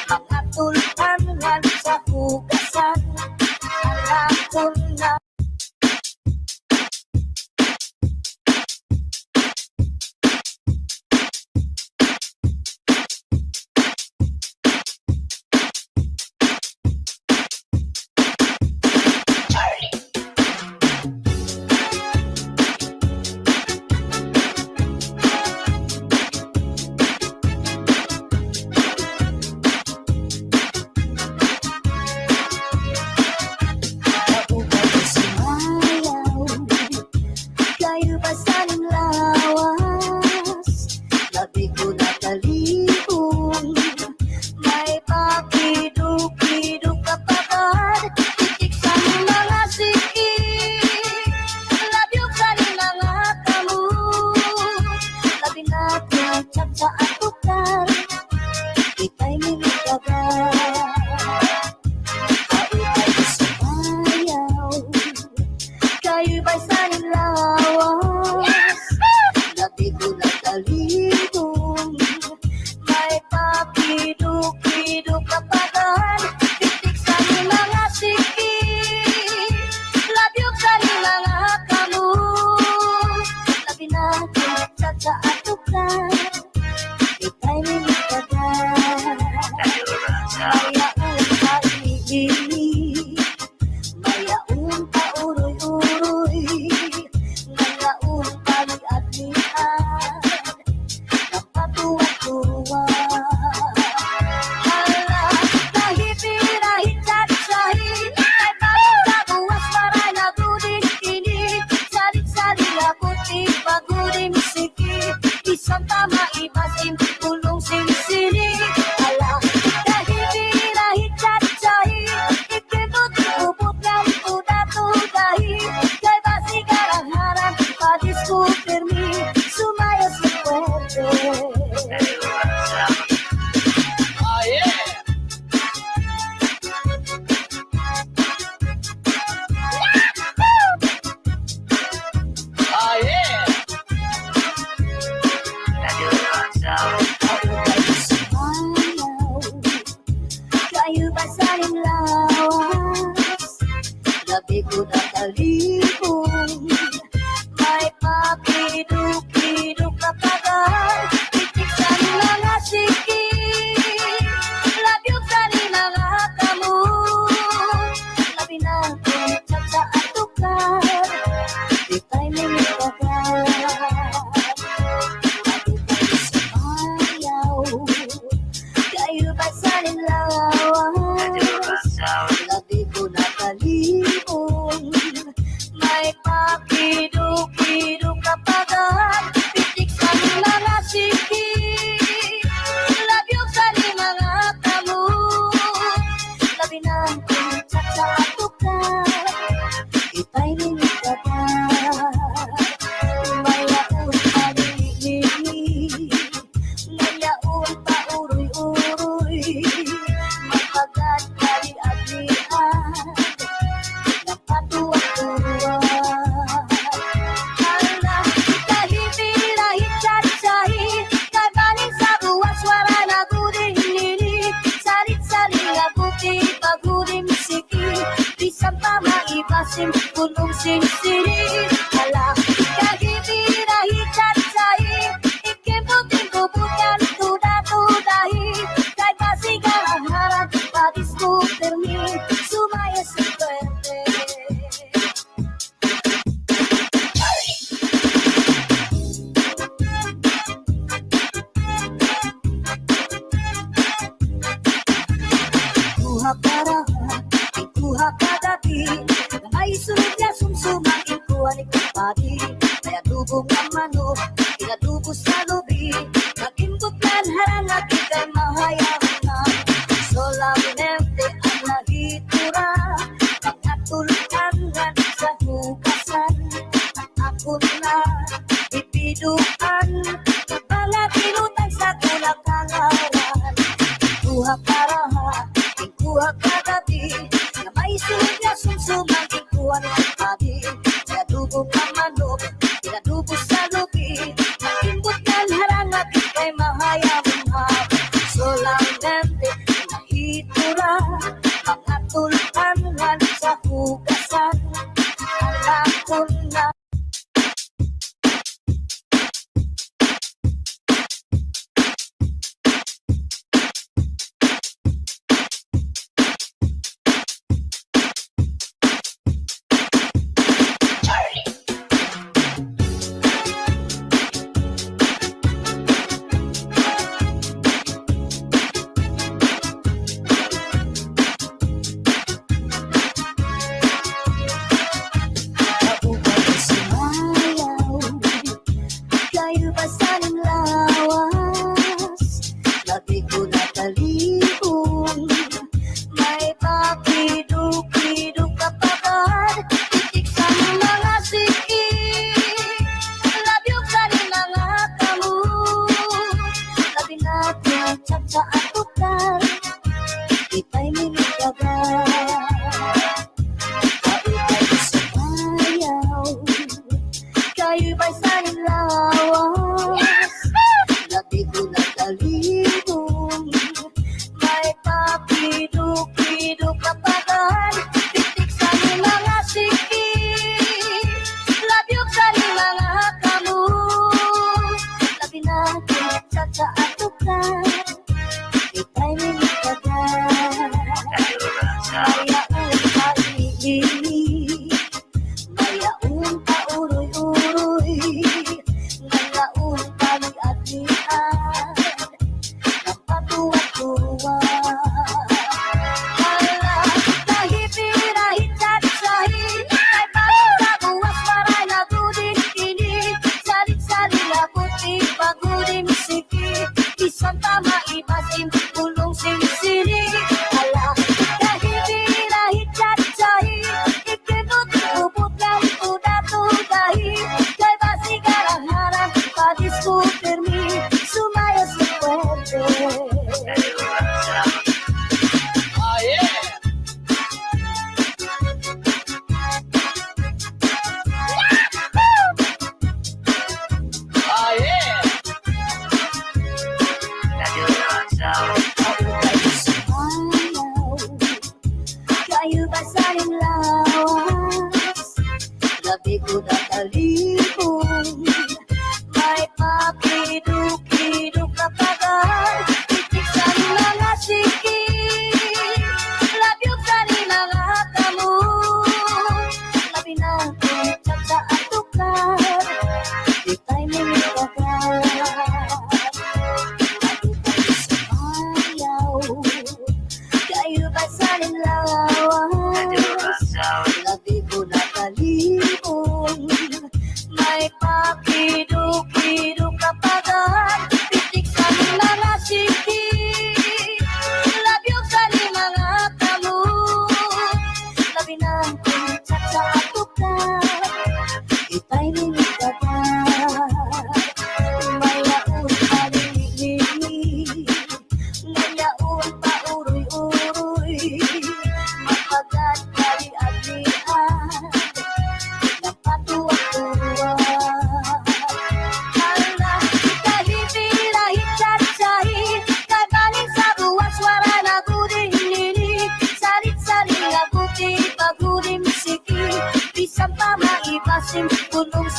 mga tultangan sa hugasan. Alam ko na kayo ba saling lawas? Labi ko nakalibong, may pakiduk-iduk kapagad, titik sa mga sikik, labyog sa mga kamu, labi natin chat sa atukar, ikay minitagal. Kayo ba'y saling lawas? Labi ko nakalibong, may pakiduk-iduk kapagad, titik sa mga sikik, labyog sa mga kamu, labi natin chat sa atukar, ikay minitagal. Mayaong pag-ibig, mayaong pauroy-uroy, ngayaong pag-admian, napatuwa-tuwa. Hala, kahipirahin cacahi, ay pagkabuwas maray na buding kini, salit-salit na puti, paguding siki, isang tama ibasim, pulong sinisiri. Hala, kahipirahin cacahi, ikimut-ubut ng tuda-tudahi, kay pasigarang harap, padiskutermi, sumaya si puwede. Ah, yeah. Ah, yeah. Kayo ba saling lawas? Labi ko nakalibong, may pakiduk-iduk kapagad, titik sa mga sikik, labyog sa mga kamu, labi natin chat sa atukar, ikay minitagal. Kayo ba saling lawas? Labi ko nakalibong, sim punong sinisiri Hala kahibirahi cacahi Ikim puting kubukan tuda-tudahi Kay pasigaran harap padisku termi Sumaya suerte Kuha parahan, kuha kadati May sunod niya sumsumang ikuha ni kapati May adubong ang manok, inadubo sa lubi Nagimbutlan harang at ikay mahayang na Solamente ang nahitura Pagkatulukan sa hugasan At ako na ipiduan Kapala pinutang sa kulakangaran Kuha parahan, kuha kadati Na may sunod niya sumsumang ikuha ni kapati May adubong ang manok, inadubo sa lubi Nagimbutlan harang at ikay mahayang na Solamente nahitura Mga tulpangan sa hugasan Alam ko na Kaubay sumayaw Kayo ba saling lawas Lagi ko nakalihong May papiduk-piduk kapagad Titik sa mga siki Labyog sa rin mga kamu Labi natin tsa-tsa at tukar Ipay mimigagad Kaubay sumayaw Kayo ba'y saling lawas Labi ko nakalihong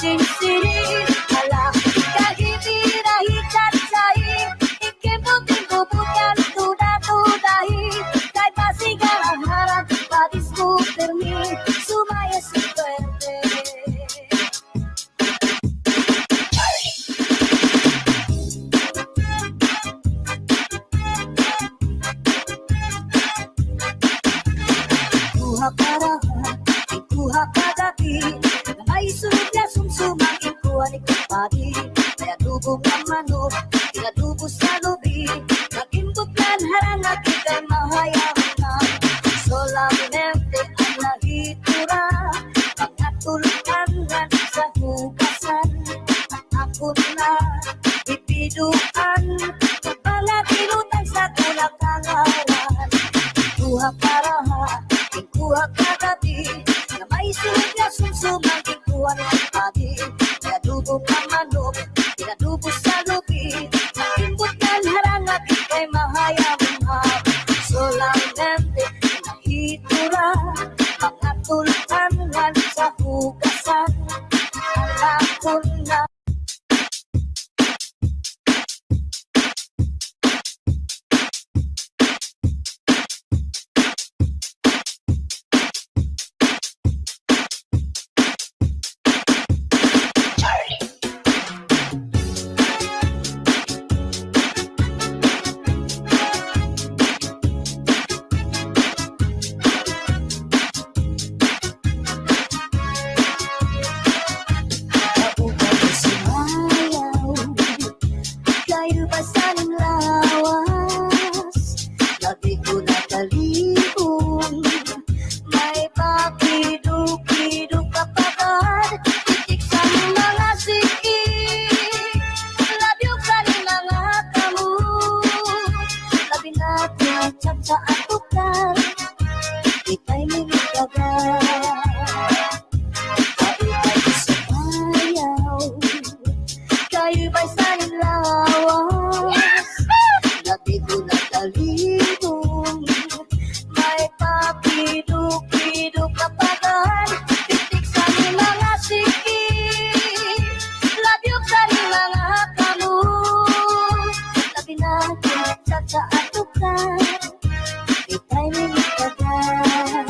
sinisiri. Hala, kahibirahi cacahi, ikimbutin-bubutan tuda-tudahi, kay basigang harap padisku termi, sumaya si suerte. Kuha parahan, ikuha kagabi, may sunod na sumsumang ikuha ni kapadi. Kaya dubog ng manok, tinadubo sa lubi, naginduplan harang at ikay mahayang na. Solamente ang nahitura, mga tulutan sa hugasan. Ako na ipiduan, pagpalatilutan sa tulak kangawan. Kuha parahan, ikuha kagabi, na may sunod na sumsumang ikuha ni kapadi. Kaya dubog ng manok, tinadubo sa lubi, naginduplan harang at ikay mahayang na. Solamente nahitura, mga tulutan sa hugasan. Alam ko na sumayaw, kayo ba sanang lawas? Lagi ko nakalibong, may pakiduk-kiduk kapagad, titik sa mga sikip, labyog sa mga kamu, labi natin at sa atukar, ika'y minigagad. Kayo ba'y sanang lawas? Labi ko nakalibong, may papiduk-piduk kapagad, titik sa mga sikip, labyog sa mga kamu, labi natin sa atukar, ika'y minigagad.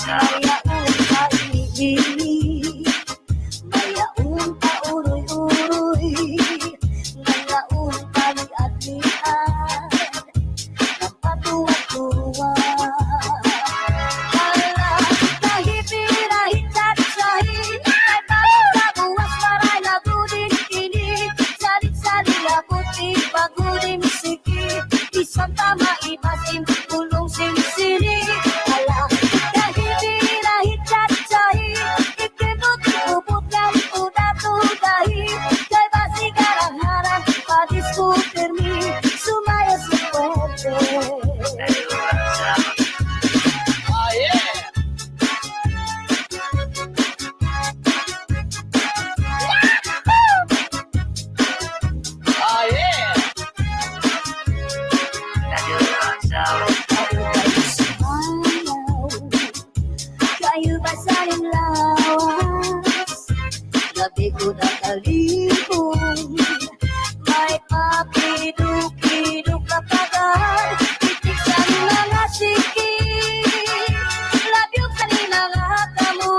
Mayaon ka ibig, mayaon ka uroy-uroy, ngayaon ka liat-liat, ng patuwa-tuwa. Hala, kahibirahin cacahi, ay bagong sa buwas maray labudin kini, salit-salit labutin bagudin sikip, isang tama ibasim tulong sinisiri. Hala, kahibirahin cacahi, ikimbutin-bubutan tuda-tudahi, kay basigang harap padisku termi, sumaya si suerte. Ah, yeah. Ah, yeah. Sumayaw, kayo ba sanang lawas? Labi ko nakalibong, may papiduk-piduk kapagad, titik sa mga sikip, labyog sa mga kamu,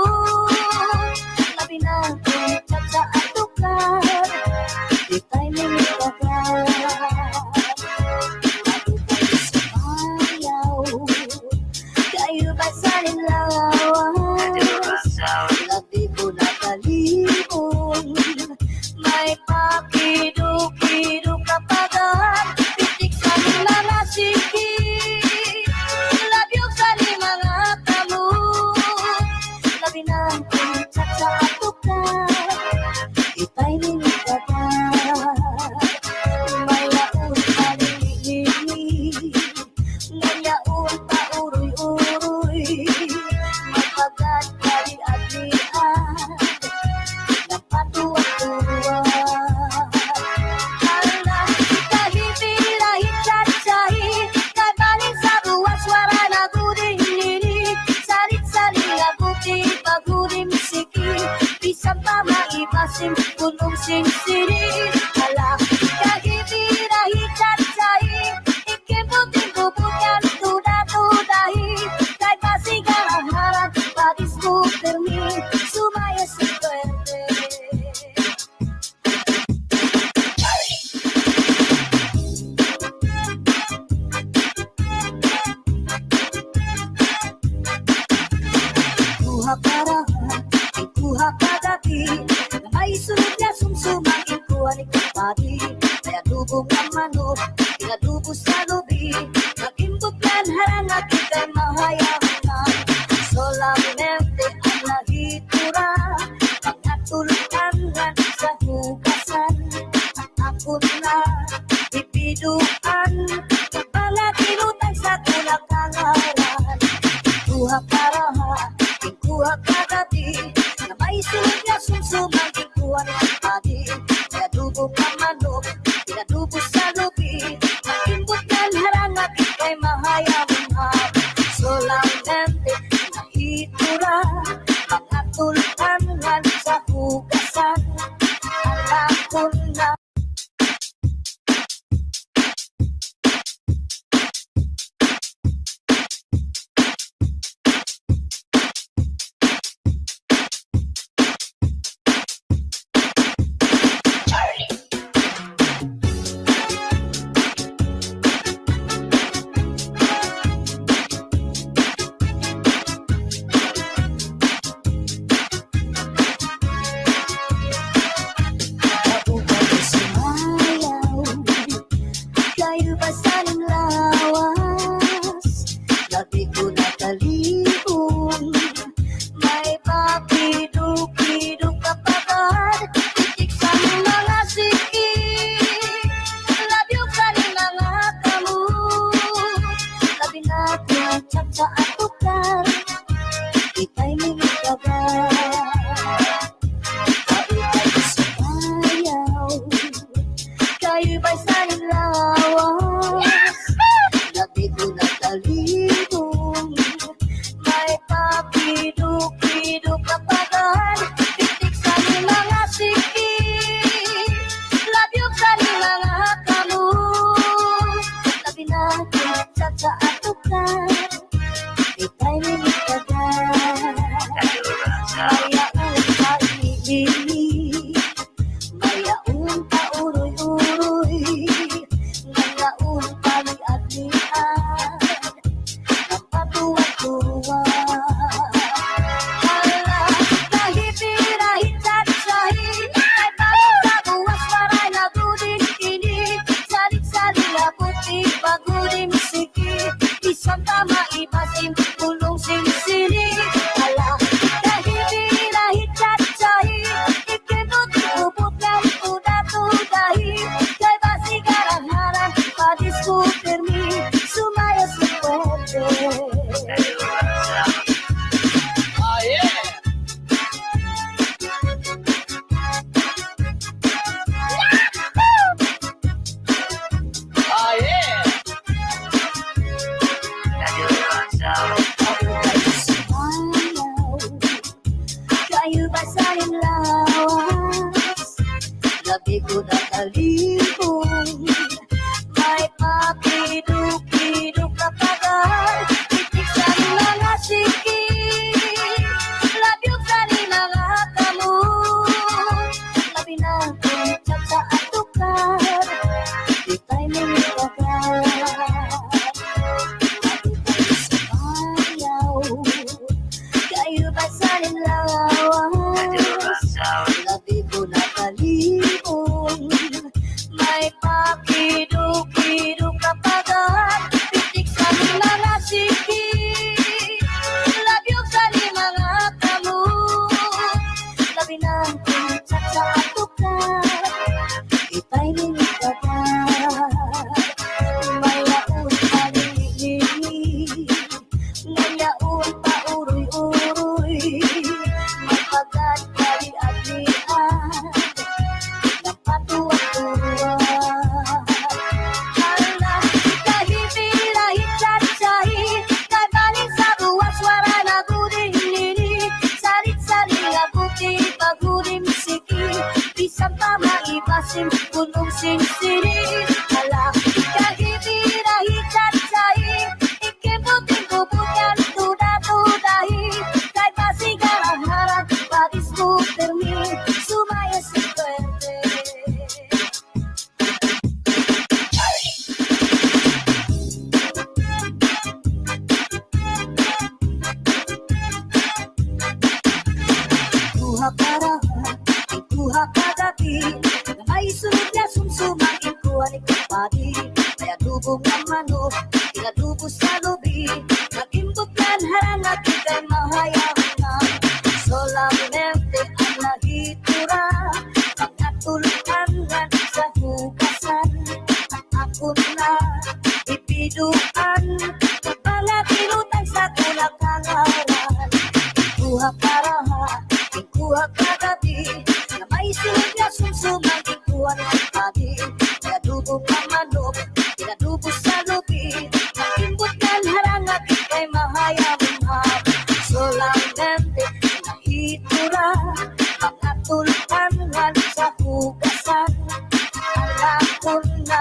labi natin sa atukar, ika'y minigagad. Sumayaw, kayo ba sanang lawas? Labi ko nakalibong, ibasim pulong sinsiri Ala kahibirahi cacai Ikibuting bubukan tuda-tudahi Kay pasigaraharan Padis bukermi Sumaya suerte Kuha parahan, kuha kadati Na may sunod na sumsumang ikuhan ikapati Kaya dubong ang manok, inadubo sa lubi Nagimbutlan harang at ikay mahayaman Solamente ang nahitura Mga tulutangan sa hugasan At ako na ipiduan Mga tinutang sa tulak-tangaran Kuha parahan, kuha kadati Na may sunod na sumsumang ikuhan ikapati Kaya dubong ang manok, inadubo sa lubi Nagimbutlan harang at ikay mahayaman Solamente nahitura Mga tultangan sa hugasan Alam ko na Ako ba'y sumayaw? Kayo ba saling lawas? Dati ko nakalibong May papiduk-piduk kapagad Titik sa mga sikik Labyog sa mga kamot Labi natin at sa atukar Ika'y minagabay Kayo ba'y saling lawas? Dati ko nakalibong May papiduk-piduk kapagad Titik sa mga sikik Labyog sa mga kamot Labi natin sa atukan Ika'y minagagay Mayaon kaibig Mayaon pauroy-uroy Ngayaon paliad-liad Napatuwa-tuwa Hala, kahit-hirahit at-sahi Ay bagong sa buwas maray na gudin kini Salit-salit na puti pagudin sikit Isang tama ibasim pulong sinsiri Hala, kahit-hirahit at-sahi Ikibuting bubukan tuda-tudahi Kay pasigaraharan Padis bukermi Sumaya suerte Ah, yeah. Ah, yeah. singsiri Alam ikahibirahi cancai Ikibuting kubukan tuda-tudahi Kay pasigaraharan Patis termi Sumaya suerte Kuha parahan Kuha kadati May sunod niya sumsumang ikuha ni kapadi Kaya dubong ng manok Inadubo sa lubi Nagimbot yan harang at ikay mahayaman Solamente ang nahitura Mga tulutan sa hugasan At ako na ipiduan Mga tinutang sa tulak hangaran Kuha parahan Kuha kagabi Na may sunod niya sumsumang ikuha ni kapadi Kaya dubong ng manok Inadubo sa lubi Nagimbot yan harang at ikay mahayaman Solamente nahitura Mga tulutan sa hugasan Alam ko na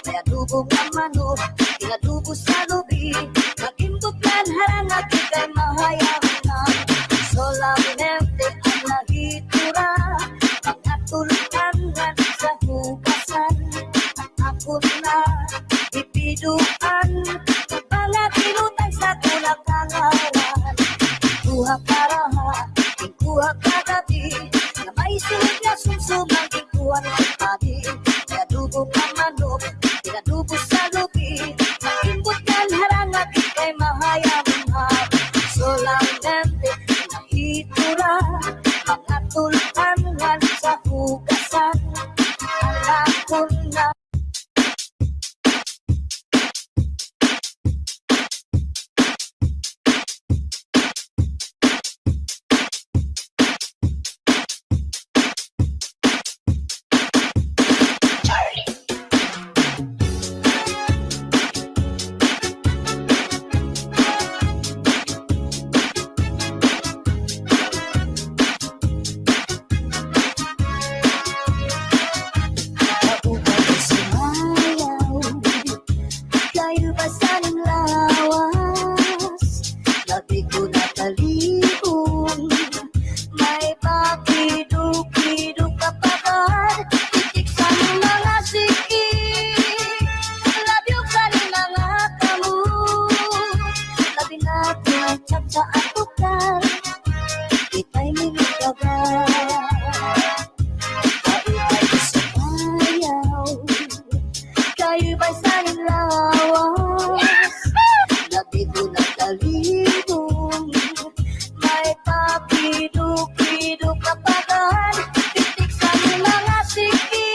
may adubong ang manok, inadubo sa lubi, nag-imbutlan harang at ikay mahayang na. Solamente ang nahitura, mga tulutangan sa hugasan, ako na ipiduan, pagpalatinutay sa tulakangaran. Kuha karaha, kuha kagabi, na may silid na sunsumang ikuha ng padi. Pinadubog ang manok, pinadubo sa lubi, makimbot yan harang at ikay mahayamahal. Solamente ang itura, mga tulutangan sa hugasan, alam ko na. Kayo ba sa ng lawas? Labi ko natalihon, may pakiduk-iduk kapagad, titik sa ng mga siki, labyog sa ng mga kamu, labi natin ang chat sa atukar, kita'y minagagal. Kayo ba'y saling lawas? Labi ko natalihon, may pakiduk-iduk kapagad, titik sa ng mga siki,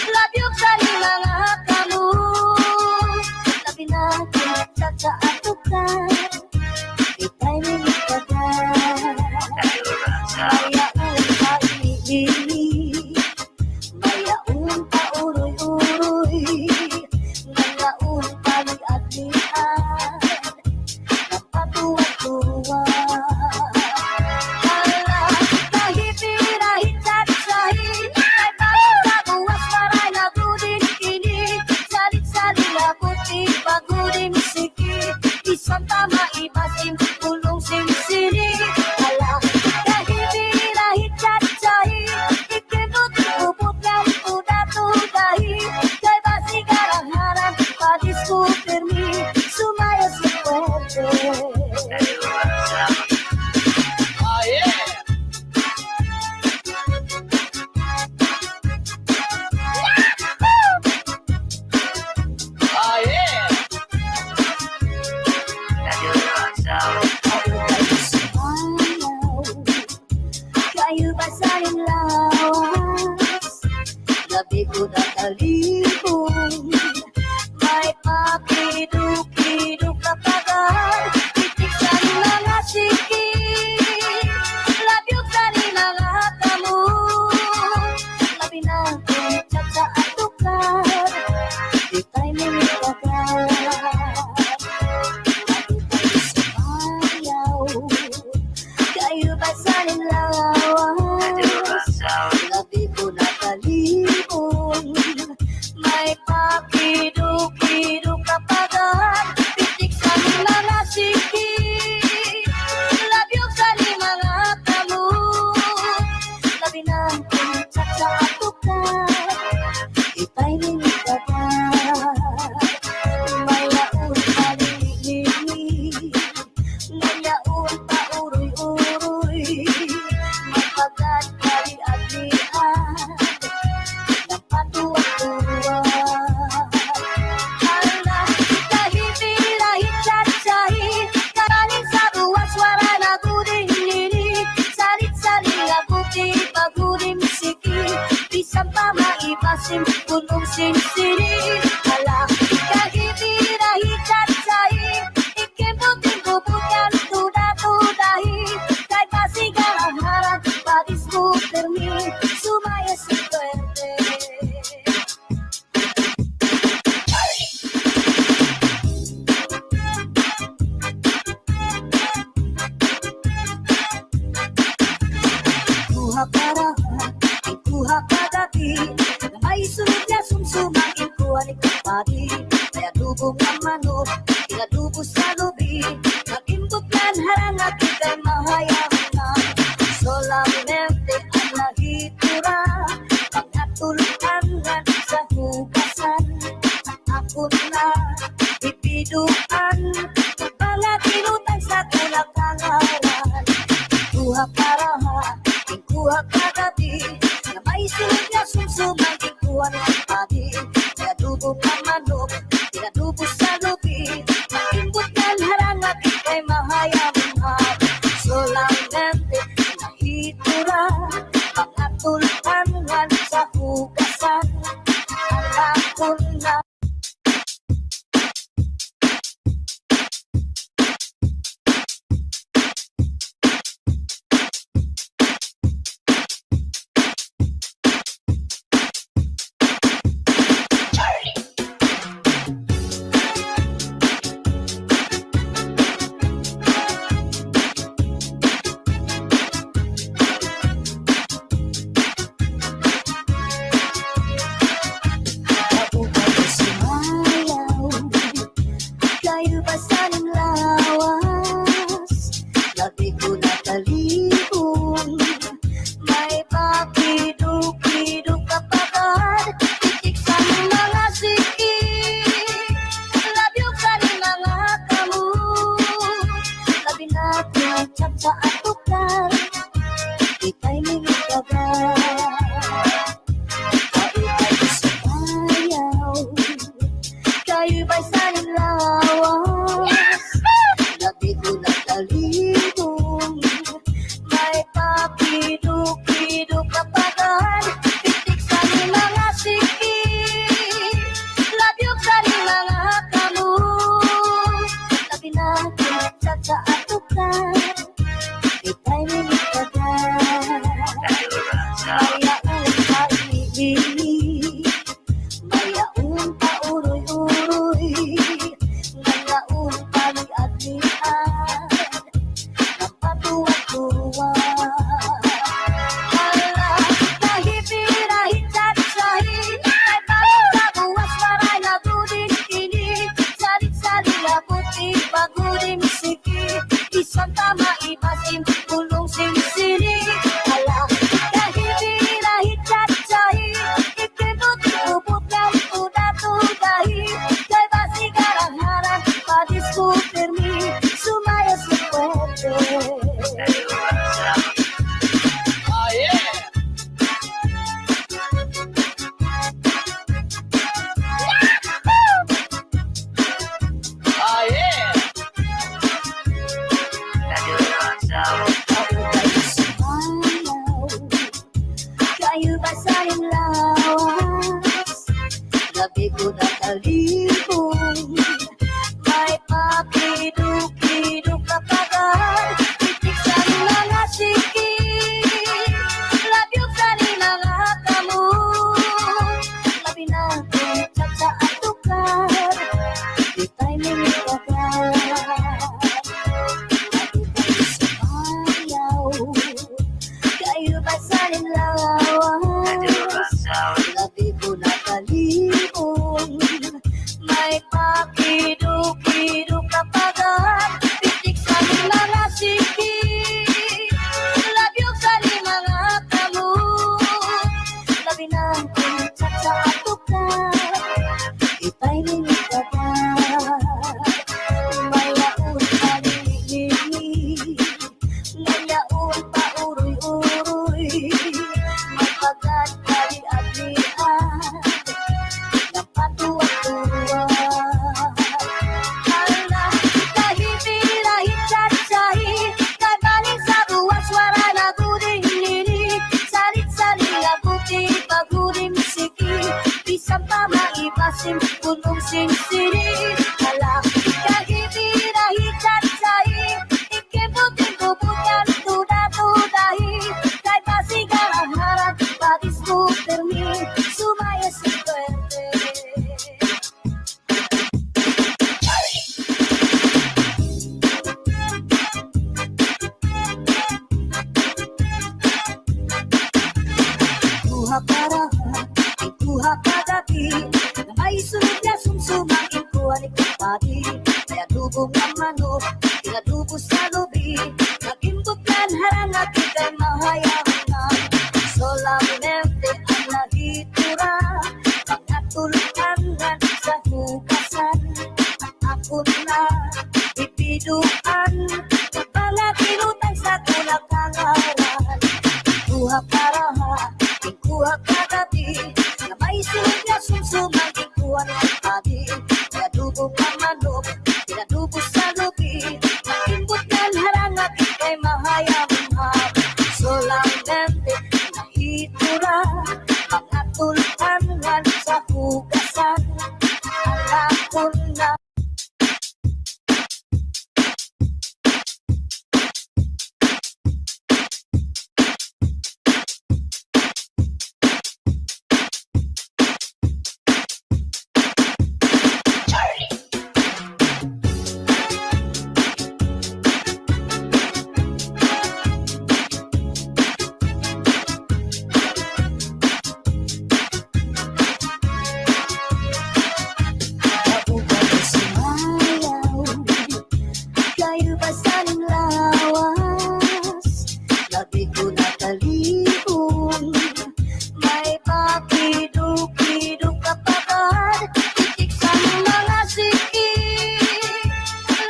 labyog sa ng mga kamu, labi natin chat sa atukar, kita'y minagagal. Mayaon pa ini, mayaon pa uroy-uroy, ngayaon pa liat-liat, napatuwa-tuwa. Hala, kahit-pirahit salit-sahi, ay pagod sa buwas maray na budin kini, salit-salit na puti, pagudin siki, isang tama ibasim, tulong singsini. Hala, kahit-pirahit salit-sahi, ikimot ubot lang tuda-tudahi, kay basigarang harang, padiskutir mi, sumaya si puwede. Ah, yeah. Ah, yeah. Kayo ba saling lawas? Labi ko natalihon, may pakiduk-iduk kapagad, titik sa ng mga siki, labyog sa ng mga kamu, labi natin chat sa atukar, kita'y minagagal. Kayo ba saling lawas? Labi ko natalihon, may pakiduk-iduk kapagad, titik sa ng mga siki, labyog sa ng mga kamu, labi natin chat sa atukar, kita'y minagagal. Mayaon pa lili, ngayaon pa uroy-uroy, mapagat kali-alian, napatuwa-tuwa. Hala, kahit-pirahit salit-sahi, karaling sa buwas wara na guding nini, salit-salit na puti, pagudin siki, isang pa maibasim, tulong sinsini. Hala, kahit-pirahit salit-sahi, ikimbutin-bubut yan, tuda-tudahi, kay basigarang harang, padiskutir mi, sumaya si puwede. Kuha karaha, kuha kagabi, na may sunod na sumsumang padi, may adubong ang manok, inadubo sa lubi, mag-imbutlan harang at ika'y mahayang na. Solamente ang nahitura, pangatulunan sa hugasan, at ako na ipiduan, mga tinutay sa tulak-tangaran. Kuha para ha, kuha kagabi, na may sunod na sumsumang kuha ng padi, may adubo ng manok, inadubo sa lubi, mag-imbot ng harang at ika'y mahayamang. Solamente nahitura, pangatulunan sa hugasan, at ako na. Kayo ba sanang lawas? Labi ko nakalibong, may papiduk-piduk kapagad, titik sa mga sikik, labyog sa mga kamu, labi natin chat sa atukal, ika'y minigagad. Kayo ba'y sanang lawas? Labi ko nakalibong, may papiduk-piduk kapagad, pitik sa mga sikik, labyog sa mga kamu, labi natin chat sa atukal, ika'y minigagad. Mayaon paibig, mayaon pauroy-uroy, ngayaon paliad-liad, ng patuwa-tuwa. Hala, kahipirahit sarit-sahi, ay parang sa buwas maray na buding kini, sarit-sarit na puti, pagudim siki, isang tama ibasim, pulong sinsiri. Hala, kahipirahit sarit-sahi, ikibot-ubot ng tuda-tudahi, kay basigarang-harang, padiskuter mi, sumaya sa puwede. Ah, yeah. Ah, yeah. Kayo ba sanang lawas? Labi ko nakalibong, may papiduk-piduk kapagad, titik sa mga sikik, labyog sa mga kamu, labi natin chat sa atukal, ika'y minigagad. Kayo ba sanang lawas? Labi ko nakalibong, may papiduk-piduk kapagad, pitik sa mga sikik, labyog sa mga kamu, labi natin chat sa atukal, ika'y minigagad. Mayaon paligid, ngayaon pauroy-uroy, magpagad paliad-liad, ng patuwa-tuwa. Hala, kahipirahit sarit-sahi, kay baling sa buwas wara na guding lili, sarit-sarit na puti, pagudim siki, isang tama ibasim, punong sinsiri. Hala, kahipirahit sarit-sahi, ikibot-ibot yan tuda-tudahi, kay basigarang-harang, padiskuter mi, sumaya sa puwede. Kuha para, kuha kagabi, na may sunod na sumsumang balik ang padi. Kaya dubong ang manok, pinadubo sa lubi. Nagimbutlan harang at ika'y mahayaman. Solamente ang nahitura, mga tulutangan sa hugasan. Ako na ipiduan, kapalakinutan sa tulak-hangaran. Kuha paraha, kuha kagabi, na may sunod na sumsumang ikuha ng padi. Kaya dubong ang manok, pinadubo sa lubi. Nakimbutlan harang at ika'y mahayaman. Solamente nahitura, mga tulutangan sa hugasan. Alam ko na kayo ba sa lawas? Labi ko nakalihon, may papiduk-piduk kapagad. Titik sa mga siki,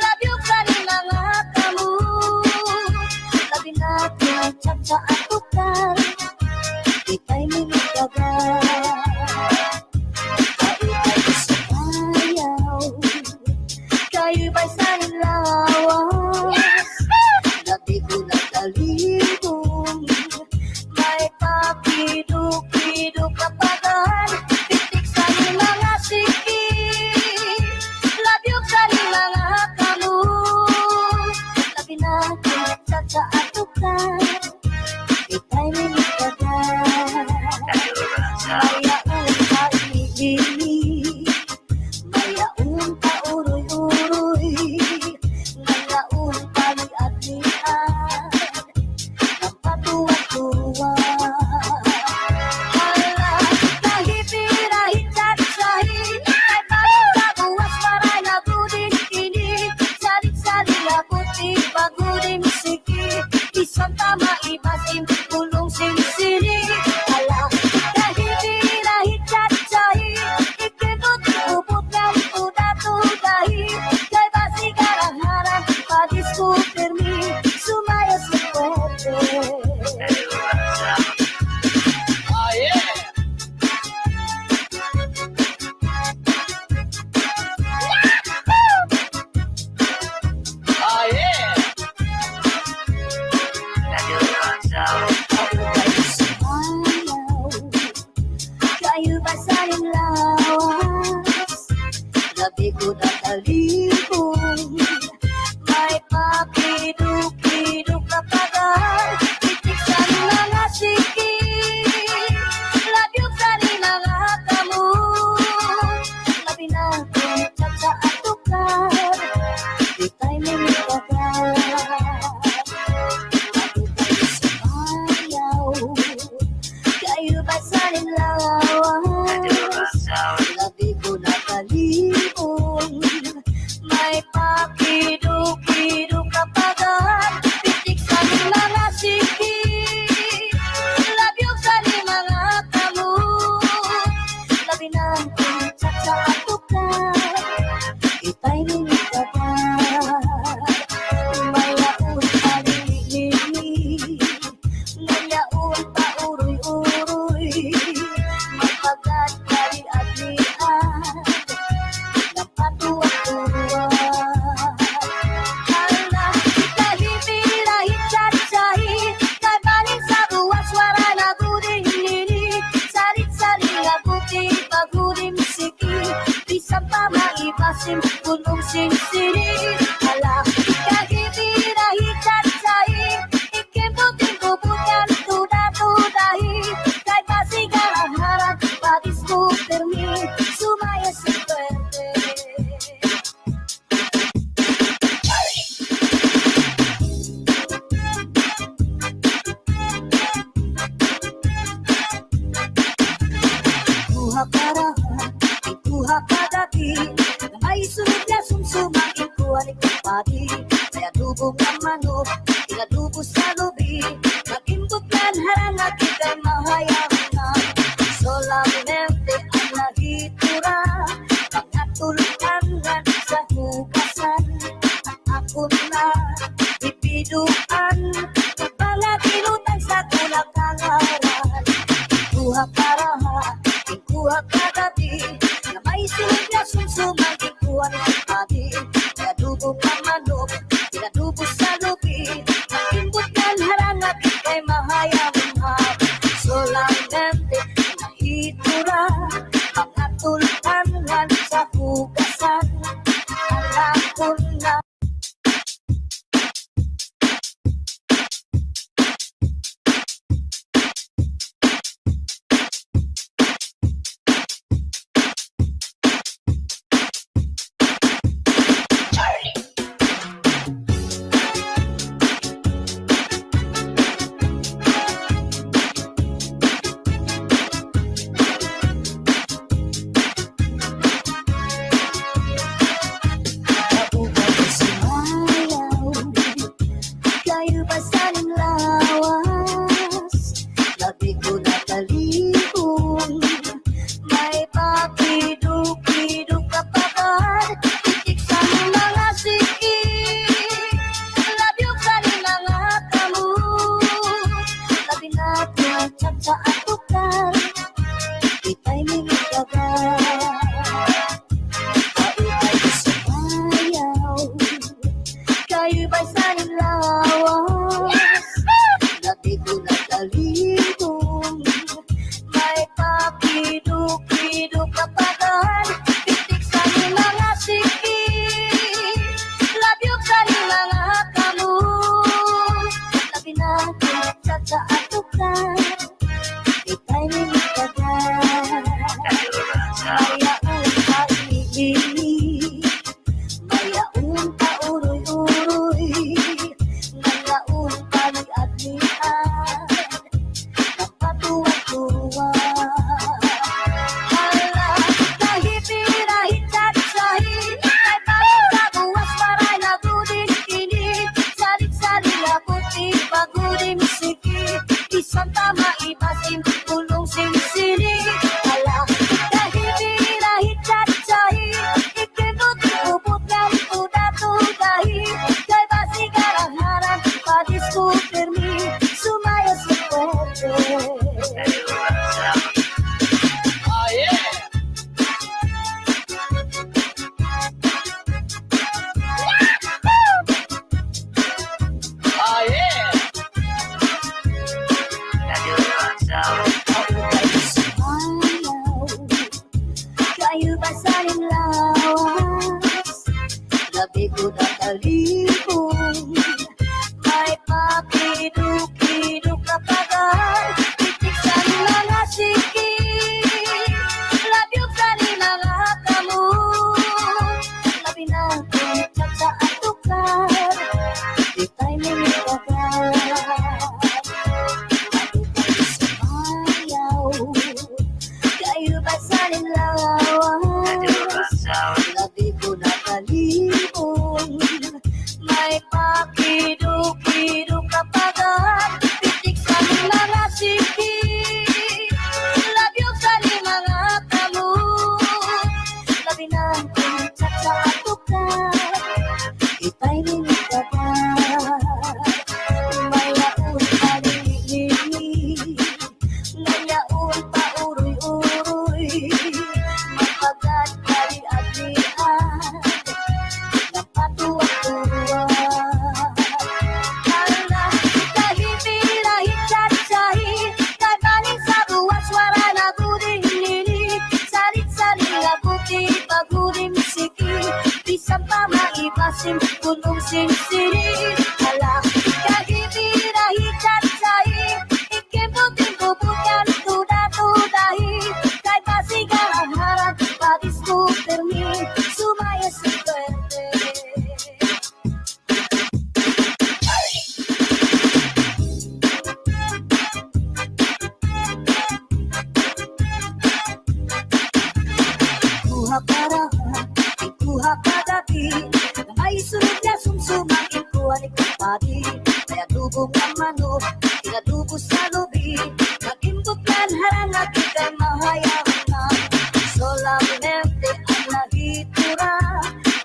labi sa mga kamu. Labi natin chat sa atukar, ika'y minagagal. Kayo ba sa lawas? Labi ko nakalihon, may papiduk-piduk kapagad. Titik sa mga siki, labyog sa mga kamu. Labi natin chat sa atukar, ika'y minagagal. Mayaan ka iibig, mayaon pa uroy-uroy, ngayaon pali-at-lian, ang patuwa-tuwa. Hala, kahit-pirahit sahi-sahi, ay parang sa buwas maray na buding kini. Salit-salit na puti, paguding siki, isang tama ibasim, pulong sinisiri. Hala, kahit-pirahit sahi-sahi, ikibot-ubot ng tuda-tudahi, kay basigarang-harang, padiskuter mi, sumaya sa puwede. Ah, yeah. Ah, yeah. Kayo ba sa lawas? Labi ko nakalihon, may papiduk-piduk kapagad. Titik sa mga siki, labyog sa mga kamu. Labi natin chat sa atukar, ika'y minagagal. Ako kayo sumayaw, kayo ba sa lawas? Labi ko nakalihon, may papiduk-piduk kapagad. Titik sa mga siki, labyog sa mga kamu. Labi natin chat sa atukar, ika'y minagagal. Mayaon palilili, ngayaon pa uroy-uroy, magpagad kali-at-lian, ng patuwa-tuwa. Hala, kahit-pirahit sahi-sahi, kay balik sa buwas wara na buding nini. Salit-salit na puti, paguding siki, isang pa maibasim, pulong sinisiri. Hala, kahit-pirahit sahi-sahi, ikibot-ubot ng tuda-tudahi, kay basigarang-harang, padiskuter mi, sumaya sa puwede. Kuha parahan, ikuha kagabi, na may sunod na sumsumang ikuan ikong pati. May adubo nga manok, inadubo sa lubi. Mag-imbot nan harangag ikay mahayangan. Solamente ang nahitura, mga tulutangan sa hugasan. At ako na ipiduan, kapalaginutan sa tulak-tangaran. Ikuha paraha, ikuha kagabi, na may sunod na sumsumang ikuha ng pati. May adubo nga manok, inadubo sa lubi. Mag-imbot nan harangag ikay mahayangan. Solamente nahitura, mga tulutangan sa hugasan. Alam ko na kayo ba saling lawas? Labi ko nakalihong, may pakiduk-iduk kapagad. Itik sa mga sikik, labyok sa mga kamu. Labi natin chat sa atukar, itay minigagad. Kayo ba'y sumayaw? Kayo ba'y saling lawas? Labi ko nakalihong, may papiduk-iduk kapagad. Pitik sa mga sikik, labyok sa mga kamu. Labi natin chat sa atukar, itay minigagad. Mayaon pag-ibig, mayaon pa-uroy-uroy, ngayaon pag-adlian, napatuwa-tuwa. Hala, kahit-hirahit sahi, ay parang sa buwas paray na gudin kini. Salit-salit na puti, pagudin sikit, isang tama ibasin, tulong sinsini. Hala, kahit-hirahit sahi, ikimot-ikubot ng tuda-tudahi. Kay basigarang-harang, padiskuter mi, sumaya sa kwerte. Ah, yeah. Ah, yeah. Kayo ba saling lawas? Labi ko nakalihong, may papiduk-iduk kapagad. Pitik sa mga sikik, labyok sa mga kamu. Labi natin chat sa atukar, itay minigagad. Kayo ba'y sumayaw? Kayo ba saling lawas? Labi ko nakalihong, may pakiduk-iduk kapagad. Pitik sa mga sikik, labyok sa mga kamu. Labi natin chat sa atukar, itay minigagad. Mayaon pag-ibig, ngayaon pa-uroy-uroy, mapagad kali-adlian, napatuwa-tuwa. Hala, kahit-hirahit sahi, kay baling sa buwas wala na guding nini. Salit-salit na puti, paguding sikit, isang pa maibasin, tulong sinsini. Hala, kahit-hirahit sahi, ikimot-ikubot tuda-tudahi. Kay basigarang-harang, padiskuter mi, sumaya sa kwerte. Ikuha paraha, ikuha manok, inadugo sa lubi, nagimbuklan harang at ikay mahayang na. Solamente ang nahitura,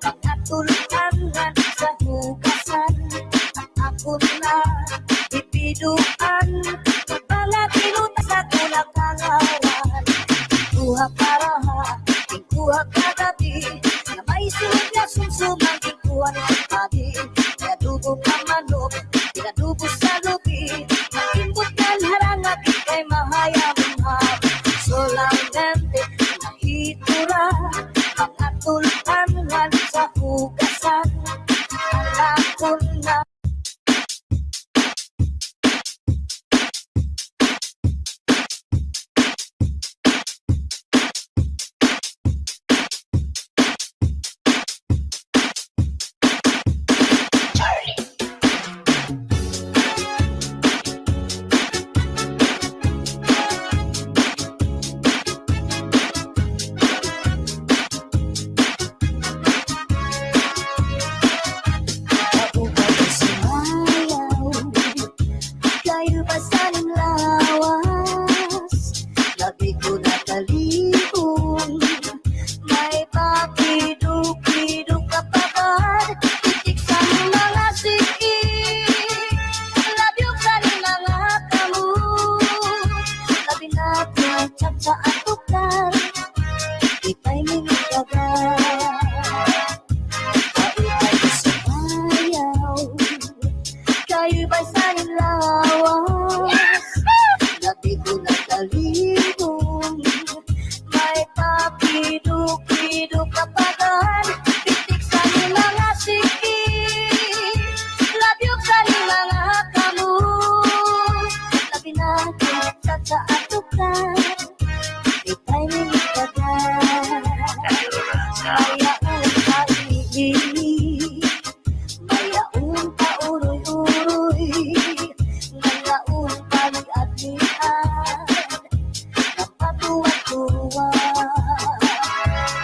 mga tulutangan sa hugasan. Ako na ipiduan, mga tinuta sa tulak-tangawan. Kuha para ha, kuha kagabi, na may sunod na sumsumang ikuha ng padi. Kaya dugo ka manok, pinadugo sa lubi, nagimbuklan harang at ikay mahayang ha. Solamente nahitura, mga tulutangan sa hugasan. Alam ko na kayo ba sa lawas? Labi ko na talihon, may papiduk-piduk kapagad, titik sa mga siki, labyog sa mga kamot, labi na tiyatsak sa atukar, itay minagagat. Kayo ba sa lawas? Labi ko na talihon, may papiduk-piduk kapagad, pitik sa mga siki, labyog sa mga kamot, labi na tiyatsak sa atukar, itay minagagat. Mayaon pag-ibig, mayaon pa-uroy-uroy, mayaon pag-atian, napatuwa-tuwa.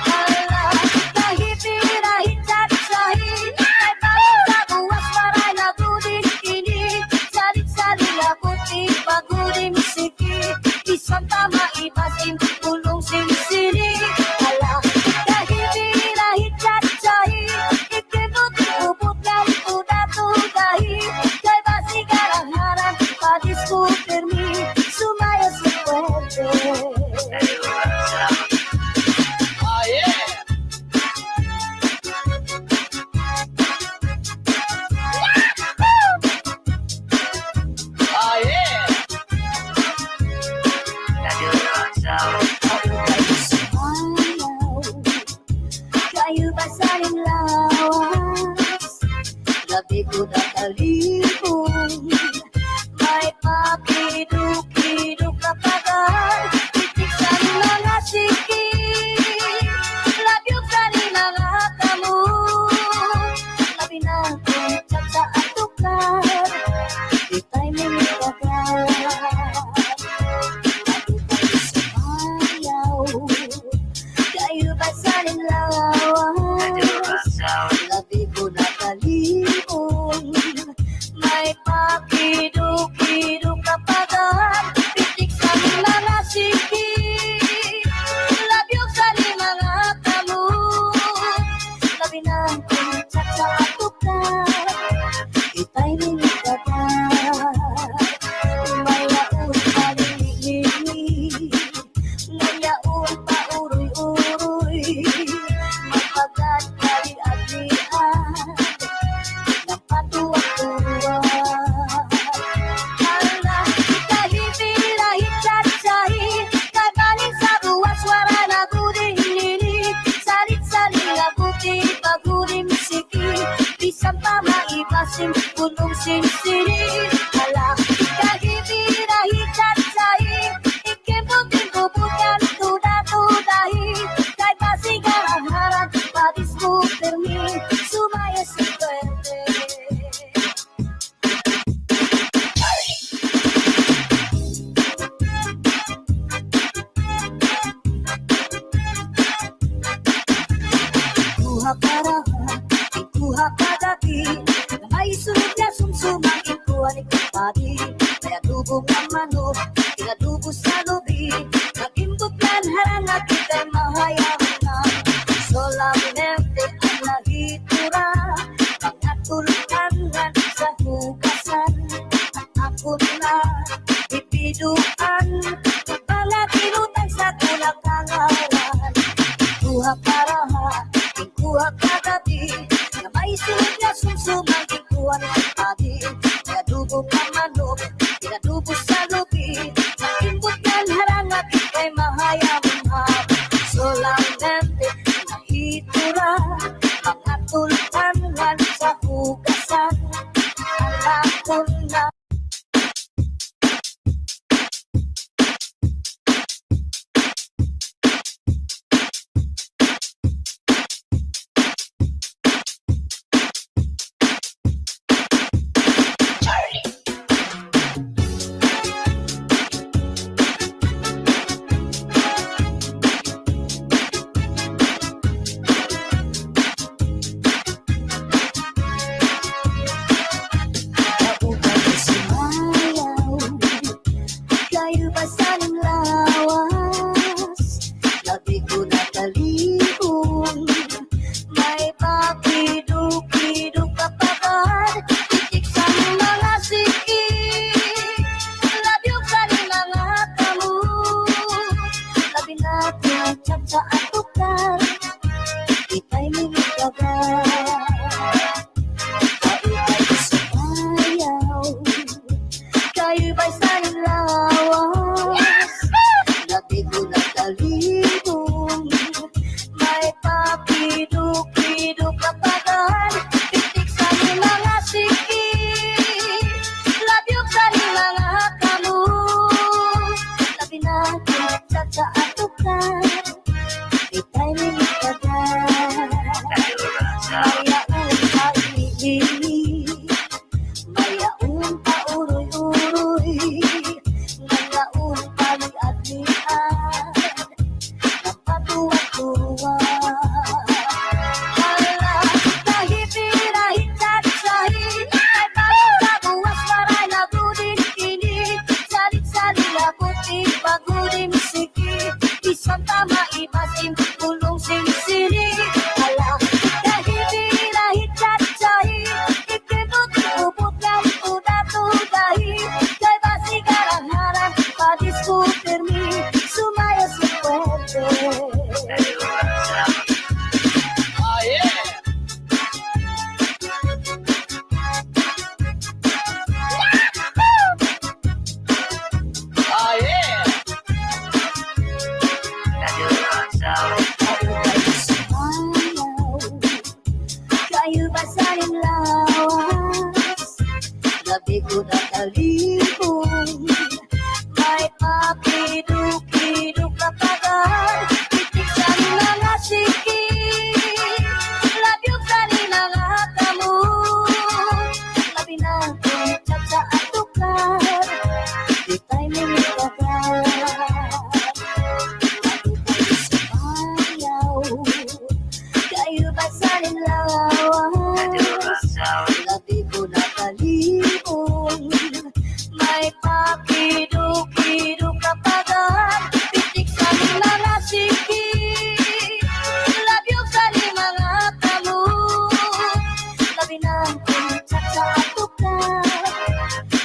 Hala, kahit-pirahit salit-salit, ay parang sa buwas maray na gudin-kinig, salit-salit na puti, pagudim siki, isang tama ibasim, pulong sinisiri. Hala, kahit-pirahit salit-salit, ikibot-ubot ng tuda-tudahi, kay basigarang harang, padiskuter mi, sumaya si puwede. Ah, yeah. Ah, yeah. Kayo ba sa lawas? Labi ko na talihon, may papiduk-piduk kapagad, titik sa mga siki, labyog sa mga kamot, labi na tiyatsak sa atukar, itay minagagat. Kayo ba sa lawas? Labi ko na talihon, may papiduk-piduk kapagad, pitik sa mga siki, labyog sa mga kamot, labi na tiyatsak sa atukar, itay minagagat. Mayaon pag-ibig, mayaon pa-uroy-uroy, magpagat kali-atian, napatuwa-tuwa. Hala, kahit-pirahit salit-salit, kagaling sa buwas wara na gudin-linig, salit-salit na puti, pagudim siki, bisang pa maibasim, pulong sinisiri. Hala, kahit-pirahit salit-salit, ikibot-ibot tuda-tudahi, kay basigarang harang, padiskuter mi, sumaya si puwede. Kuha para ha, ikuha kagabi, na may sunod na sumsumang ikuha ni padi, may adobo nga manok, inadobo sa lubi, nagimbot yan harang at ika'y mahayang na. Solamente ang nahitura, mga tulutangan sa hugasan, at ako na ipiduan, kapalakinutan sa kulakangawan. Kuha para ha, kuha kagabi, na may sunod na sumsumang ikuha ng padi, may adobo nga manok, inadobo sa lubi, nagimbot yan harang at ika'y mahayang na. Solamente nahitura, mga tulutangan sa hugasan, alam ko na. Kayo ba saling lawas? Labi ko na talihong, may papiduk-piduk kapagad, titik sa mga siki, labyog sa mga kamu, labi natin chat sa atukar, itay minigagad. Kayo ba'y saling lawas? Labi ko na talihong, may papiduk-piduk kapagad, titik sa mga siki, labyog sa mga kamu, labi natin chat sa atukar, itay minigagad. Mayaon pa ibili, mayaon pa uroy-uroy, ngayaon pa liad-liad, napatuwa-tuwa. Hala, kahit-hirahit sahi-sahi, ay bagong sa buwas maray na budin kini, salit-salit na puti, bagudin siki, isang tama ibasim, pulong sinisiri. Hala, kahit-hirahit sahi-sahi, ikibot-ubot ng tuda-tudahi, kay basigarang harang, padiskuter mi, sumaya sa puwede. Ah, yeah. Ah, yeah. Kayo ba saling lawas? Labi ko na talihong, may papiduk-piduk kapagad, titik sa mga siki, labyog sa mga kamu, labi natin chat sa atukar, itay minigagad. Kayo ba saling lawas? Labi ko na talihong, may papiduk-piduk kapagad, titik sa mga siki, labyog sa mga kamu, labi natin chat sa atukar,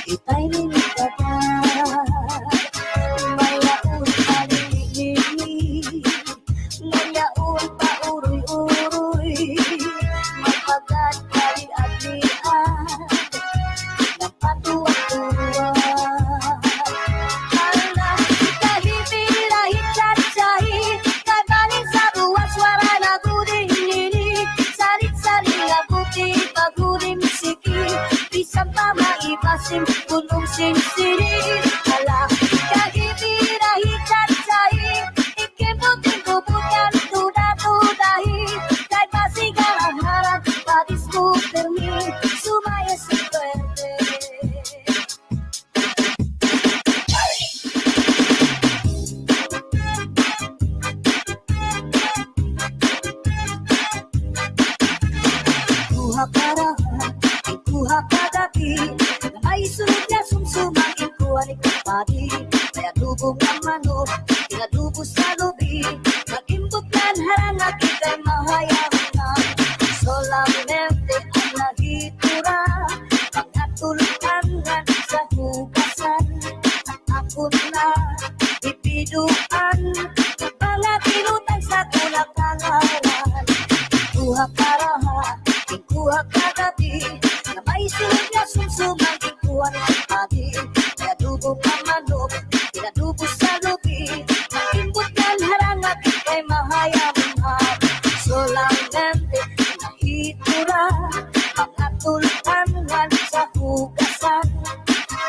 itay minigagad. Mayaon pa lili, ngayaon pa uroy-uroy, magpagad kali-at-lian, napatuwa-tuwa. Hala, kahit-hirahit sahi-sahi, kagaling sa buwas wara na guding nini, salit-salit na puti, baguding siki, bisang pa maibasim, pulong sinisiri. Hala, kahit-hirahit sahi-sahi, ikibot-ibot yan tuda-tudahi, kay basigarang harap, padiskuter mi, sumaya sa puwede. Kuha para, kuha kagabi, na may sunod na padi, kaya dubong ang manok, pinadubo sa lubi, nagimbuklan harang at ika'y mahayaman. Solamente ang nahitura, mga tulutangan sa hugasan, ako na ipiduan, mga tinutang sa tulak-tangaran. Kuha karaha, kuha kagabi, na may sunod na sumsumang kuha ng padi, kaya dubong ang manok, pinadubo sa lubi, nagimbuklan harang at ika'y mahayaman. Solamente nahitura, mga tulutangan sa hugasan,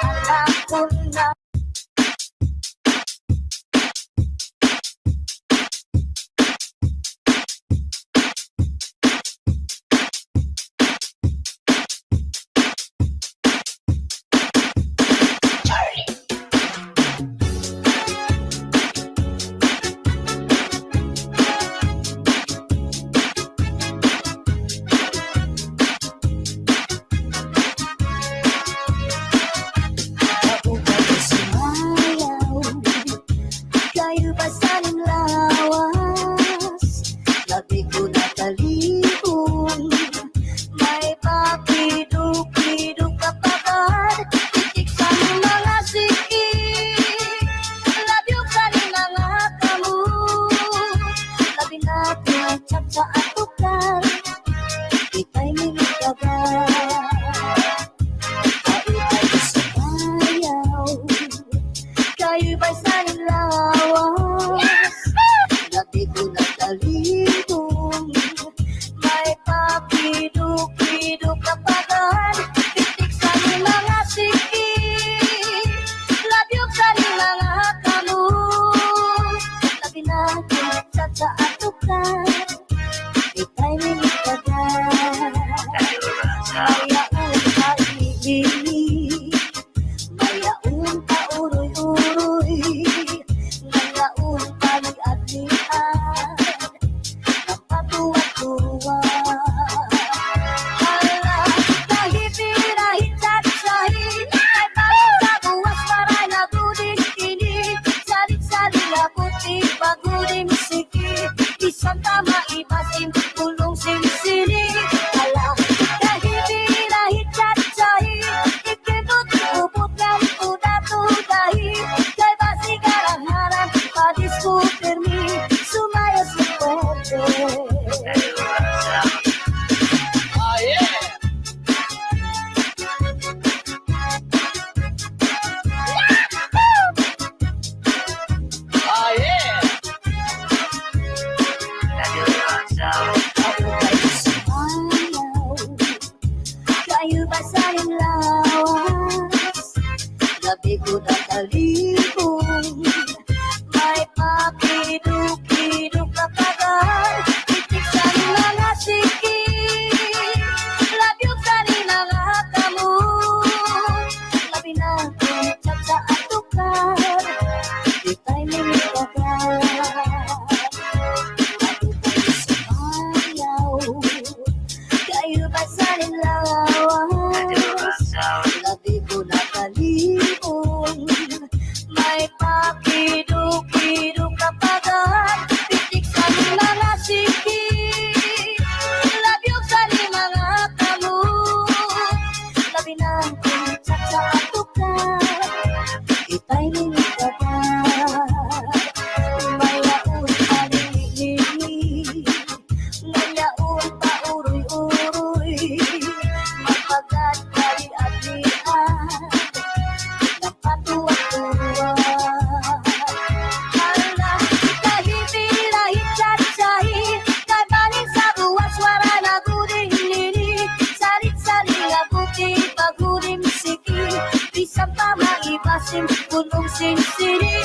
alam ko na. Kayo ba saling lawas? Labi ko natalihon, may papiduk-piduk kapagad, titik sa mga siki, labi ka rin mga kamu, labi natin chat sa atukar, ika'y minigagad. Kayo ba'y saling lawas? Labi ko natalihon, may papiduk-piduk kapagad, titik sa mga siki, labyog sa mga kamu, labi natin chat sa atukar, ika'y minigagad. Mayaon ka ibili, mayaon ka uroy-uroy, ngayaon ka liad-liad, ng patuwa-tuwa. Hala, kahit-hirahit salit-salit, ay pagod sa buwas maray na buding kini, salit-salit na puti, paguding siki, isang tama ibasim, tulong sinisili. Hala, kahit-hirahit salit-salit, ikibot-ubot ng tuda-tudahi, kay basigarang harap, padiskuter mi, sumaya sa puwede. Ah, yeah. Ah, yeah. Kayo ba saling lawas? Labi ko natalihon, may papiduk-piduk kapagad, titik sa mga siki, labyog sa mga kamu, labi natin chat sa atukar, ika'y minigagad. Ako ba'y sumayaw? Kayo ba saling lawas? Labi ko natalihon, may papiduk-piduk kapagad, titik sa mga siki, labyog sa mga kamu, labi natin chat sa atukar, ika'y minigagad. Mayaon ka lili, ngayaon pa uroy-uroy, magpagad kali-at-lian, ng patuwa-tuwa. Hala, kahit-hirahit salit-salit, kay balik sa buwas wara na guding lili, salit-salit nga buti, paguding siki, isang pa maibasim, punong sinsiri.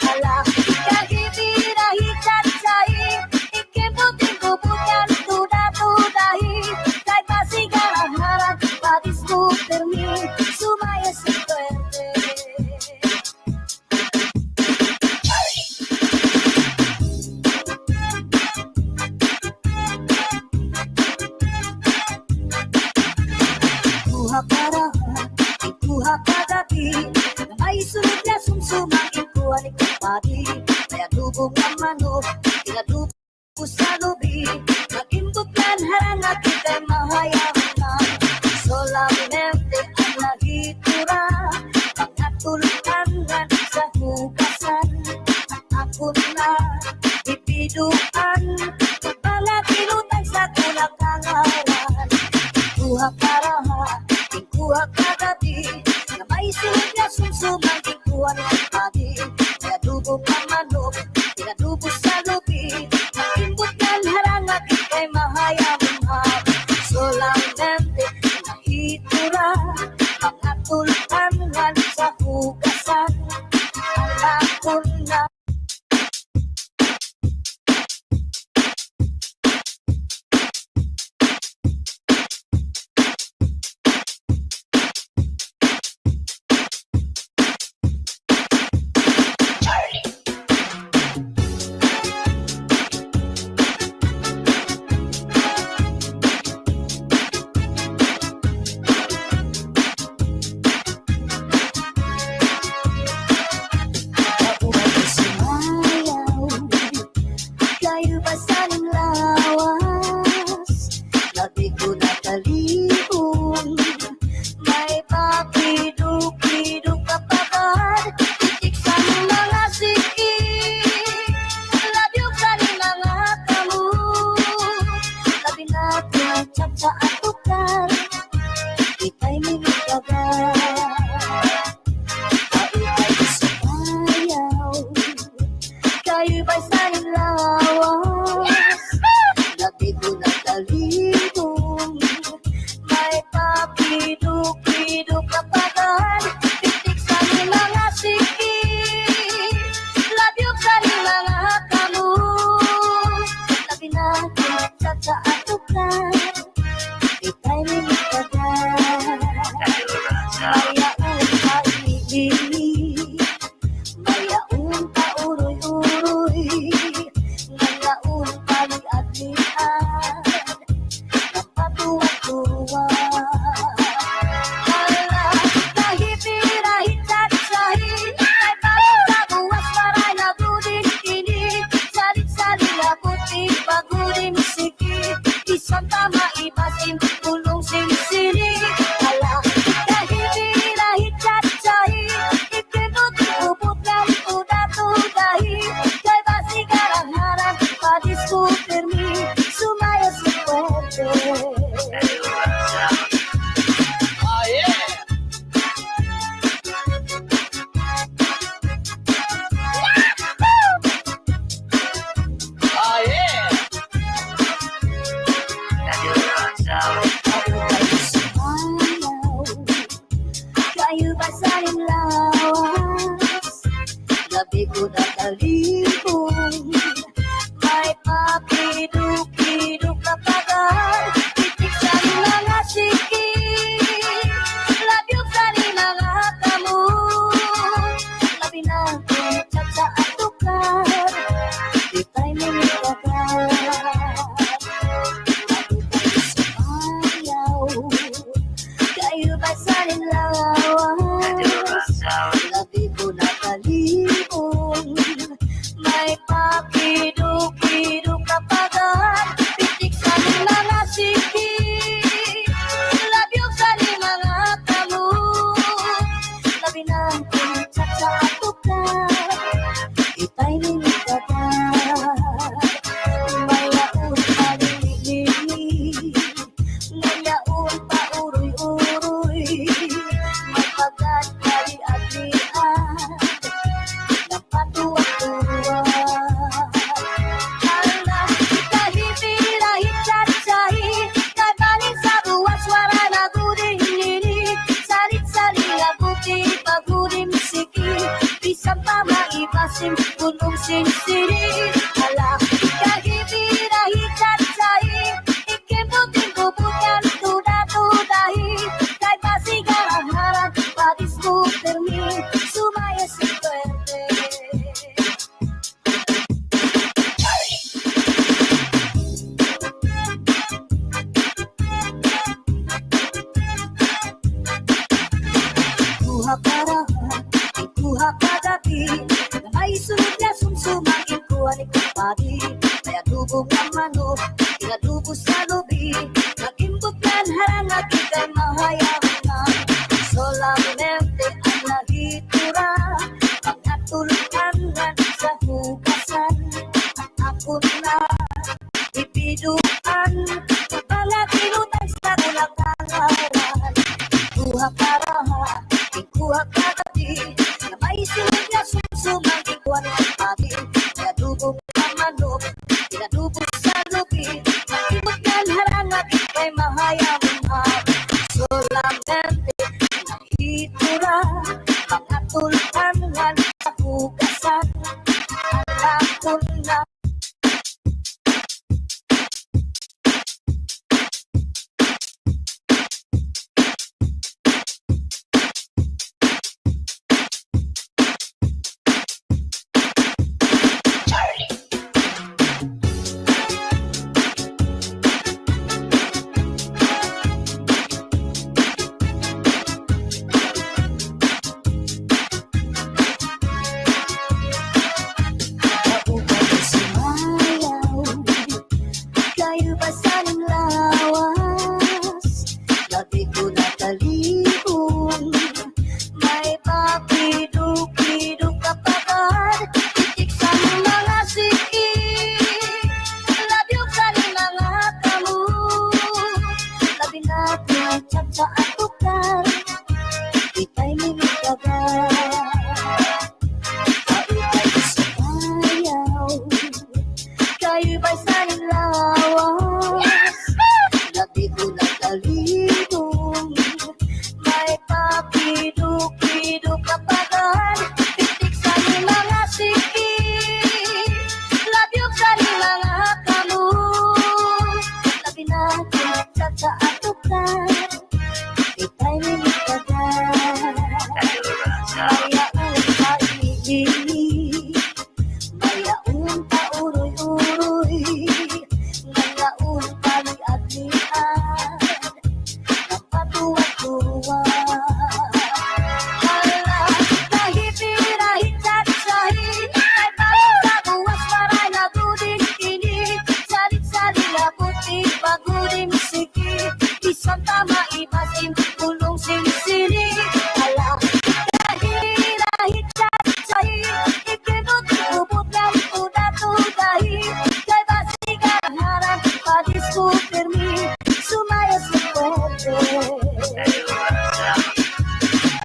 Hala, kahit-hirahit salit-salit, ikibot-ibot yan, tuda-tudahi, kay basigarang harap, padiskuter mi, sumaya sa puwede. Kuha karaha, kuha kagabi, na may sunod na sumsumang kagabi, nagimbutlan harang at ika'y mahayaman. Solamente ang nahitura, mga tulungan sa hugasan. Ako na ipiduan, mga tinutay sa tulak kangawan. Kuha karaha, kuha kagabi, na may silid na sumsumang ikuhan ng padi. Pinadubo ka manok, pinadubo sa lubi, nagimbot ng harang at ika'y mahayamang. Solamente nahitura, mga tulungan sa hugasan. Ako na kayo ba sa lawas? Labi ko na talihon, may papiduk-piduk kapagad, titik sa mga siki, labyog sa mga kamu, labi natin chat sa atukar, ika'y minitagal. Kayo ba'y saling lawas? Labi ko na talihon, may papiduk-piduk kapagad, titik sa mga siki, labyog sa mga kamu, labi natin chat sa atukar, ika'y minitagal. Mayaon ka ibili, mayaon ka uroy-uroy, ngayaon ka liad-liad, napatuwa-tuwa. Hala, kahit-pirahit sahi-sahi, ay parang sa buwas maray na buding kini, salit-salit na puti, paguding siki, isang tama ibasim, tulong sinisini. Hala, kahit-pirahit sahi-sahi, ikimot ubot ng tuda-tudahi, kay basigarang harap, padiskuter mi, sumaya si puwerte. Ah, yeah. Ah, yeah. Kayo ba saling lawas? Labi ko na talihon, may papiduk-piduk kapagad, titik sa mga siki, labyog sa mga kamu, labi natin chat sa atukar, ika'y minitagal. Kayo ba saling lawas? Labi ko na talihon, may papiduk-piduk kapagad, titik sa mga siki, labyog sa mga kamu, labi natin chat sa atukar, ika'y minitagal. Mayaon pa lili-lili, ngayaon pa uroy-uroy, may pagkat kali-at-lian, napatuwa-tuwa. Hala, kahit-pirahit sahi-sahi, kay baling sa buwas wara na guding nini, salit-salit na buti, paguding siki, isang tama ibasim, tulong sinisini. Hala, kahit-pirahit sahi-sahi, ikimbutin-bubutan, tuda-tudahi, kay basigarang harap, padiskuter mi, sumaya si puwerte. Kuha karaha, kuha kagabi, na may sunod na sumsumang kapitan, palakinutan sa ulang tangaran. Kuha karaha, ikuha kagabi, na may silid na susumang ikuan ng pati. Pinadubog ang manok, pinadubog sa lupi, magimot ng harangat, ikay mahayamang solamente nahitura, mga tulpangan sa hugasan. Alam ko na kayo ba sanang lawas? Lagi ko natalihon, may papiduk-piduk kapagad, titik sa mga siki, labyog sa mga kamu, labi natin chat sa atukar, itay minutagan. Kayo sa bayaw, kayo ba sanang lawas? Labi ko natalihon, may papiduk-piduk kapagad, titik sa mga siki, labyog sa mga kamu, labi natin sa atukan, itay minutagan. Mayaon paibig, mayaon pa uroy-uroy, ngayaon paliad-liad, napatuwa-tuwa. Hala, nahipirahit salit-salit, ay parang sa buwas maray na guding kini, salit-salit na puti, paguding sikit, isang tama ibasin, pulong sinisili. Hala, nahipirahit salit-salit, ikinot ubot ng tuda-tudahit, kay basigan harap, padiskutermi, sumaya sa puwede.